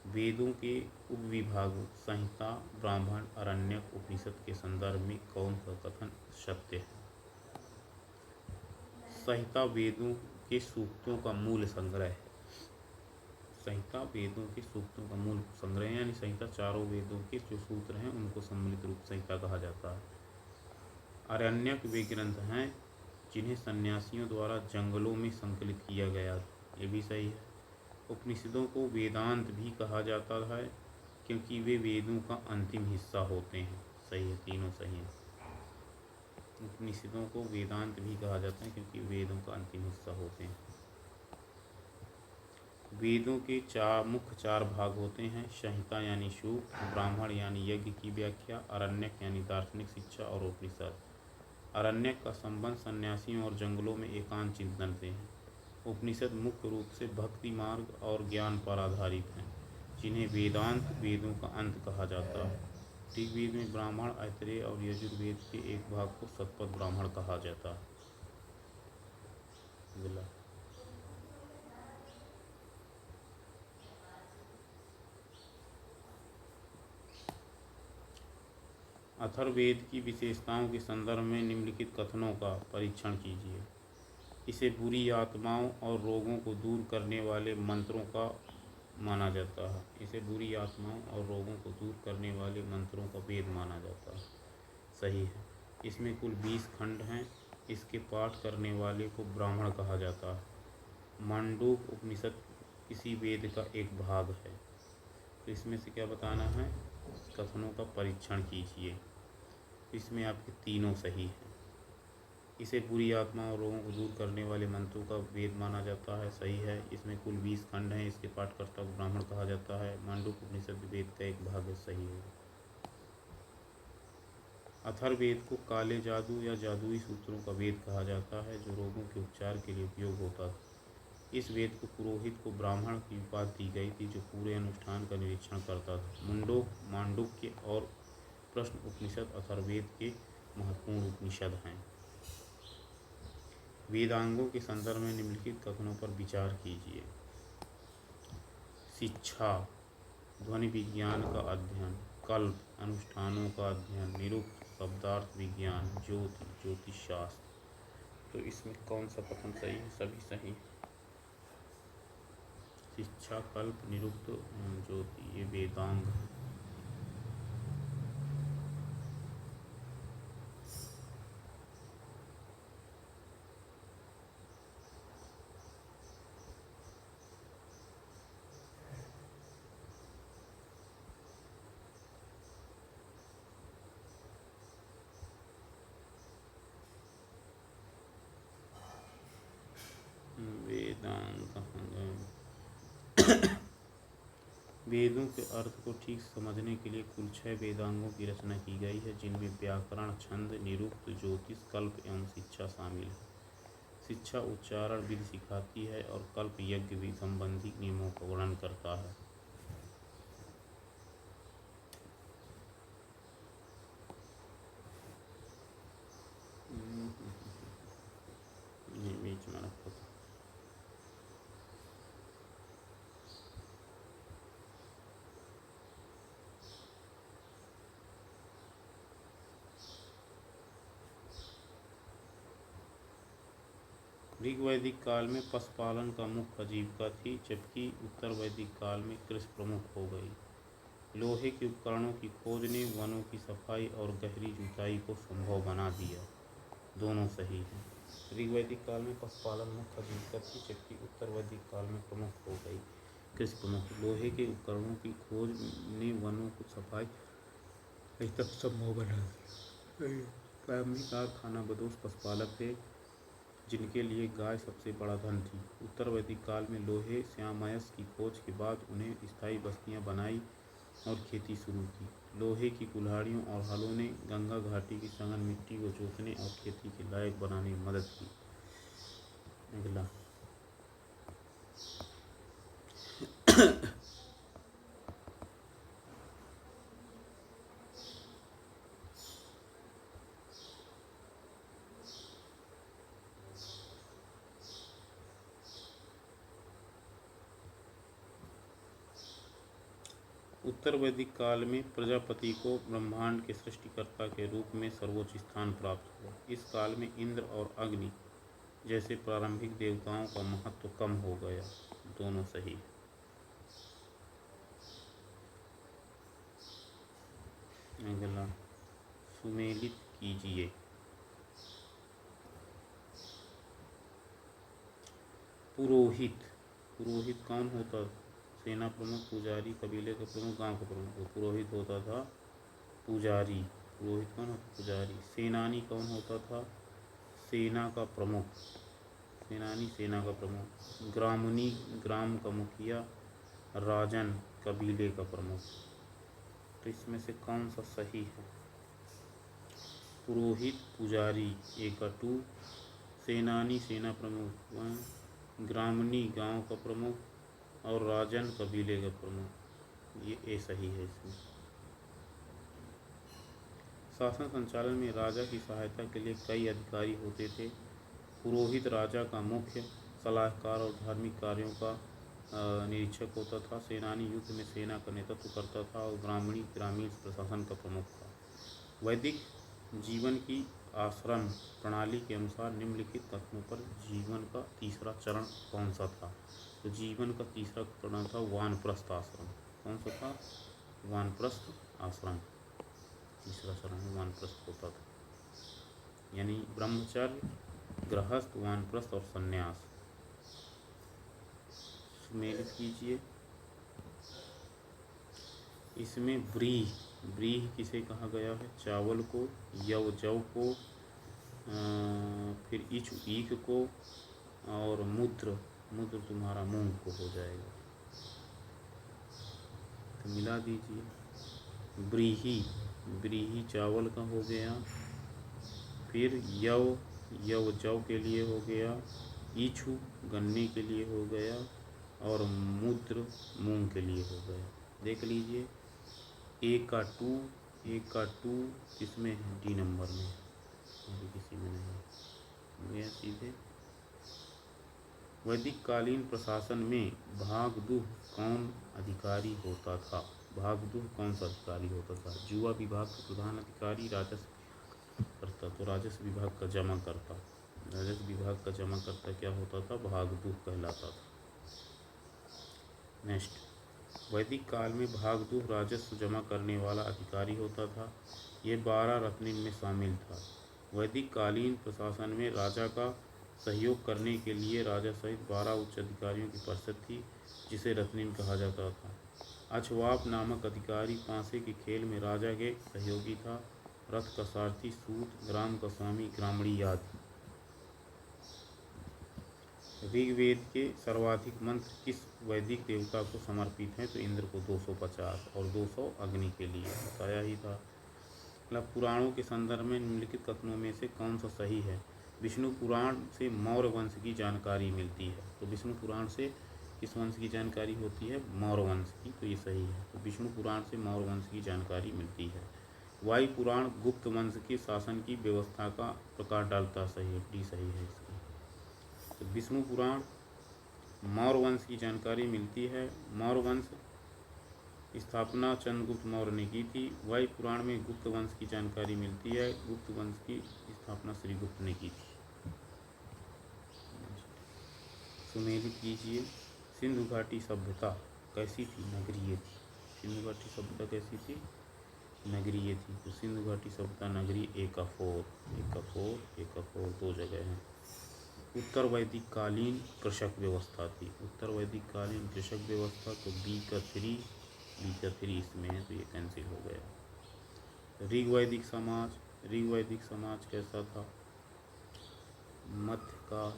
वेदों के उपविभागों संहिता, ब्राह्मण, आरण्यक, उपनिषद के संदर्भ में कौन सा कथन सत्य है? संहिता वेदों के सूक्तों का मूल संग्रह है। संहिता वेदों के सूक्तों का मूल संग्रह यानी संहिता चारों वेदों के जो सूत्र हैं उनको सम्मिलित रूप संहिता कहा जाता है। आरण्यक वे ग्रंथ हैं जिन्हें सन्यासियों द्वारा जंगलों में संकलित किया गया, ये भी सही है। उपनिषदों को वेदांत भी कहा जाता है क्योंकि वे वेदों का अंतिम हिस्सा होते हैं, सही है, तीनों सही हैं। उपनिषदों को वेदांत भी कहा जाता है क्योंकि वेदों का अंतिम हिस्सा होते हैं। वेदों के मुख्य चार भाग होते हैं, संहिता यानी सूक्त, ब्राह्मण यानी यज्ञ की व्याख्या, आरण्यक यानी दार्शनिक शिक्षा और उपनिषद। अरण्यक का संबंध सन्यासियों और जंगलों में एकांत चिंतन से है। उपनिषद मुख्य रूप से भक्ति मार्ग और ज्ञान पर आधारित हैं, जिन्हें वेदांत वेदों का अंत कहा जाता है। ऋग्वेद में ब्राह्मण, ऐतरेय और यजुर्वेद के एक भाग को शतपथ ब्राह्मण कहा जाता है। अगला अथर्ववेद की विशेषताओं के संदर्भ में निम्नलिखित कथनों का परीक्षण कीजिए। इसे बुरी आत्माओं और रोगों को दूर करने वाले मंत्रों का माना जाता है। इसे बुरी आत्माओं और रोगों को दूर करने वाले मंत्रों का वेद माना जाता है। सही है। इसमें कुल 20 खंड हैं। इसके पाठ करने वाले को ब्राह्मण कहा जाता है। मांडूक उपनिषद किसी वेद का एक भाग है। तो इसमें से क्या बताना है? कथनों का परीक्षण कीजिए। इसमें आपके तीनों सही हैं। इसे बुरी आत्मा और रोगों को दूर करने वाले मंत्रों का वेद माना जाता है। सही है। इसमें कुल 20 खंड हैं। इसके पाठकर्ता को ब्राह्मण कहा जाता है। मांडूक उपनिषद वेद का एक भाग है। सही है। अथर्ववेद को काले जादू या जादुई सूत्रों का वेद कहा जाता है, जो रोगों के उपचार के लिए उपयोग होता था। इस वेद को पुरोहित को ब्राह्मण की उपाधि दी गई थी, जो पूरे अनुष्ठान का निरीक्षण करता था। मुंडोक, मांडुक्य और प्रश्न उपनिषद अथर्ववेद के महत्वपूर्ण उपनिषद हैं। वेदांगों के संदर्भ में निम्नलिखित कथनों पर विचार कीजिए। शिक्षा, ध्वनि विज्ञान का अध्ययन, कल्प, अनुष्ठानों का अध्ययन, निरुक्त, शब्दार्थ विज्ञान, ज्योति, ज्योतिष शास्त्र। तो इसमें कौन सा कथन सही है? सभी सही। शिक्षा, कल्प, निरुक्त, ज्योति, ये वेदांग है। वेदांग कहाँ गए? वेदों के अर्थ को ठीक समझने के लिए कुल 6 वेदांगों की रचना की गई है, जिनमें व्याकरण, छंद, निरुक्त, ज्योतिष, कल्प एवं शिक्षा शामिल है। शिक्षा उच्चारण विधि सिखाती है और कल्प यज्ञ विधि संबंधी नियमों का वर्णन करता है। बीच में रखो। ऋग वैदिक काल में पशुपालन का मुख्य आजीविका थी, जबकि उत्तर वैदिक काल में कृषि प्रमुख हो गई। लोहे के उपकरणों की खोज ने वनों की सफाई और गहरी जुताई को संभव बना दिया। दोनों सही हैं। ऋग वैदिक काल में पशुपालन मुख्य आजीविका थी, जबकि उत्तर वैदिक काल में प्रमुख हो गई कृषि प्रमुख। लोहे के उपकरणों की खोज ने वनों को सफाई तक संभव बना दिया। प्रारंभिक कारखाना बदोश पशुपालक थे, जिनके लिए गाय सबसे बड़ा धन थी। उत्तर वैदिक काल में लोहे श्यामायस की खोज के बाद उन्हें स्थायी बस्तियां बनाई और खेती शुरू की। लोहे की कुल्हाड़ियों और हलों ने गंगा घाटी की सघन मिट्टी को जोतने और खेती के लायक बनाने में मदद की। अगला उत्तर वैदिक काल में प्रजापति को ब्रह्मांड के सृष्टिकर्ता के रूप में सर्वोच्च स्थान प्राप्त हुआ। इस काल में इंद्र और अग्नि जैसे प्रारंभिक देवताओं का महत्व कम हो गया। दोनों सही। अगला सुमेलित कीजिए। पुरोहित, पुरोहित कौन होता? सेना प्रमुख, पुजारी, कबीले का प्रमुख, गांव का प्रमुख। पुरोहित होता था पुजारी। पुरोहित कौन होता? पुजारी। सेनानी कौन होता था? सेना का प्रमुख। सेनानी सेना का प्रमुख। ग्रामनी ग्राम का मुखिया। राजन कबीले का प्रमुख। तो इसमें से कौन सा सही है? पुरोहित पुजारी एकटू, सेनानी सेना प्रमुख, ग्रामणी गांव का प्रमुख और राजन कबीले का प्रमुख। ये ए सही है इसमें। शासन संचालन में राजा की सहायता के लिए कई अधिकारी होते थे। पुरोहित राजा का मुख्य सलाहकार और धार्मिक कार्यों का निरीक्षक होता था। सेनानी युद्ध में सेना का नेतृत्व करता था और ग्रामीण प्रशासन का प्रमुख था। वैदिक जीवन की आश्रम प्रणाली के अनुसार निम्नलिखित कथनों पर जीवन का तीसरा चरण कौन सा था? तो जीवन का तीसरा चरण था वानप्रस्थ आश्रम। कौन सा था? वानप्रस्थ आश्रम। तीसरा चरण वानप्रस्थ होता था, यानी ब्रह्मचर्य, गृहस्थ, वानप्रस्थ और संन्यास। सुमेलित कीजिए। इसमें व्रीहि, व्रीहि किसे कहा गया है? चावल को, यव जव को, फिर इचु ईख को, और मूत्र, मूत्र तुम्हारा मूंग को हो जाएगा। तो मिला दीजिए। व्रीहि, व्रीहि चावल का हो गया, फिर यव, यव जव के लिए हो गया, इछु गन्ने के लिए हो गया और मूत्र मूंग के लिए हो गया। देख लीजिए। एक का टू किसमें है? डी नंबर में, अभी किसी में नहीं गया सीधे। वैदिक कालीन प्रशासन में भागदुह कौन अधिकारी होता था? भागदुह कौन सा अधिकारी होता था? जुआ विभाग का प्रधान अधिकारी राजस्व करता, तो राजस्व विभाग का जमा करता। राजस्व विभाग का जमा करता क्या होता था? भागदुह कहलाता था। नेक्स्ट, वैदिक काल में भागदुह राजस्व जमा करने वाला अधिकारी होता था। ये 12 रत्निन में शामिल था। वैदिक कालीन प्रशासन में राजा का सहयोग करने के लिए राजा सहित 12 उच्च अधिकारियों की परिषद थी, जिसे रत्निन कहा जाता था। अक्षवाप नामक अधिकारी पांसे के खेल में राजा के सहयोगी था। रथ का सारथी सूत, ग्राम का स्वामी ग्रामणी आदि। ऋग्वेद के सर्वाधिक मंत्र किस वैदिक देवता को समर्पित हैं? तो इंद्र को 250 और 200 अग्नि के लिए, बताया ही था। मतलब पुराणों के संदर्भ में निम्नलिखित कथनों में से कौन सा सही है? विष्णु पुराण से मौर्य वंश की जानकारी मिलती है। तो विष्णु पुराण से किस वंश की जानकारी होती है? मौर्य वंश की, तो ये सही है। तो विष्णु पुराण से मौर्य वंश की जानकारी मिलती है। वायु पुराण गुप्त वंश के शासन की व्यवस्था का प्रकाश डालता, सही है, डी सही है इसकी। तो विष्णु पुराण मौर्य वंश की जानकारी मिलती है। मौर्य वंश स्थापना चंद्रगुप्त मौर्य ने की थी। वायु पुराण में गुप्त वंश की जानकारी मिलती है। गुप्त वंश की स्थापना श्रीगुप्त ने की थी। सुमेलित कीजिए। सिंधु घाटी सभ्यता कैसी थी? नगरीय थी। सिंधु घाटी सभ्यता कैसी थी? नगरीय थी। तो सिंधु घाटी सभ्यता नगरीय। A4 दो जगह हैं। उत्तर वैदिक कालीन कृषक व्यवस्था थी। उत्तर वैदिक कालीन कृषक व्यवस्था, तो बी का थ्री इसमें है, तो ये कैंसिल हो गया। ऋग्वैदिक समाज कैसा था? मध्यकाल,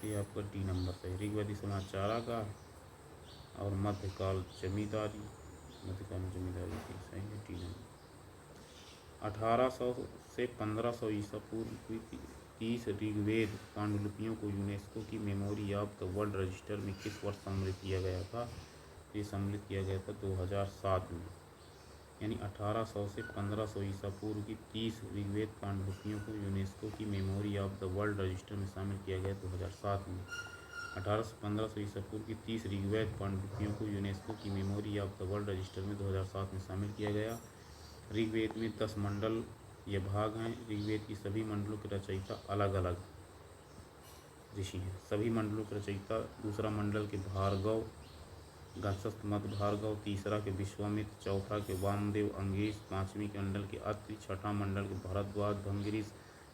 ये आपका डी नंबर है। ऋग्वैदिक समाज चारा और मध्यकाल जमींदारी, मध्यकाल में जमींदारी थी, सही है, डी नंबर। 1800 से 1500 ईसा पूर्व की 30 ऋग्वेद पांडुलिपियों को यूनेस्को की memory of the world register में किस वर्ष सम्मिलित किया गया था? ये सम्मिलित किया गया था 2007 में। यानी 1800 से 1500 ईसा पूर्व की 30 ऋग्वेद पांडुलिपियों को यूनेस्को की memory of the world register में शामिल किया गया 2007 में। 1800 से 1500 ईसा पूर्व की 30 ऋग्वेद पांडुलिपियों को यूनेस्को की memory of the world register में 2007 में शामिल किया गया। ऋग्वेद में 10 मंडल ये भाग हैं। ऋग्वेद की सभी मंडलों के रचयिता अलग अलग ऋषि हैं। सभी मंडलों के रचयिता, दूसरा मंडल के भार्गव, गंधस्थ मध्य भार्गव, तीसरा के विश्वामित्र, चौथा के वामदेव अंगीरस, पांचवीं के मंडल के अत्रि, छठा मंडल के भरद्वाज भंगिरीस,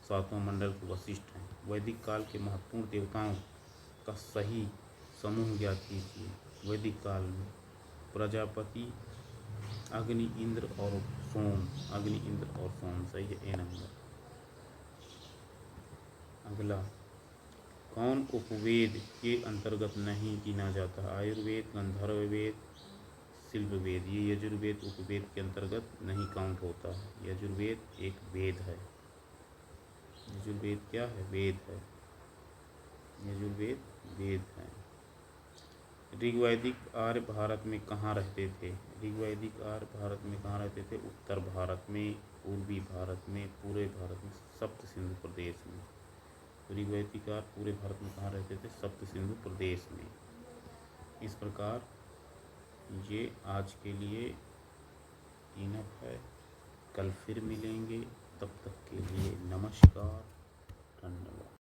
सातवां मंडल के वशिष्ठ हैं। वैदिक काल के महत्वपूर्ण देवताओं का सही समूह ज्ञात कीजिए। वैदिक काल में प्रजापति, अग्नि, इंद्र और सोम। अग्नि, इंद्र और सोम, सही है, ए नंबर। अगला, कौन उपवेद के अंतर्गत नहीं गिना जाता? आयुर्वेद, गंधर्व वेद, शिल्प वेद, ये यजुर्वेद उपवेद के अंतर्गत नहीं काउंट होता है। यजुर्वेद एक वेद है। यजुर्वेद क्या है? वेद है। यजुर्वेद वेद है। ऋग्वैदिक आर्य भारत में कहाँ रहते थे? ऋग्वैदिक आर्य भारत में कहाँ रहते थे? उत्तर भारत में, पूर्वी भारत में, पूरे भारत में, सप्त सिंधु प्रदेश में। ऋग्वैदिक आर्य पूरे भारत में कहाँ रहते थे? सप्त सिंधु प्रदेश में। इस प्रकार ये आज के लिए इनफ है। कल फिर मिलेंगे, तब तक के लिए नमस्कार, धन्यवाद।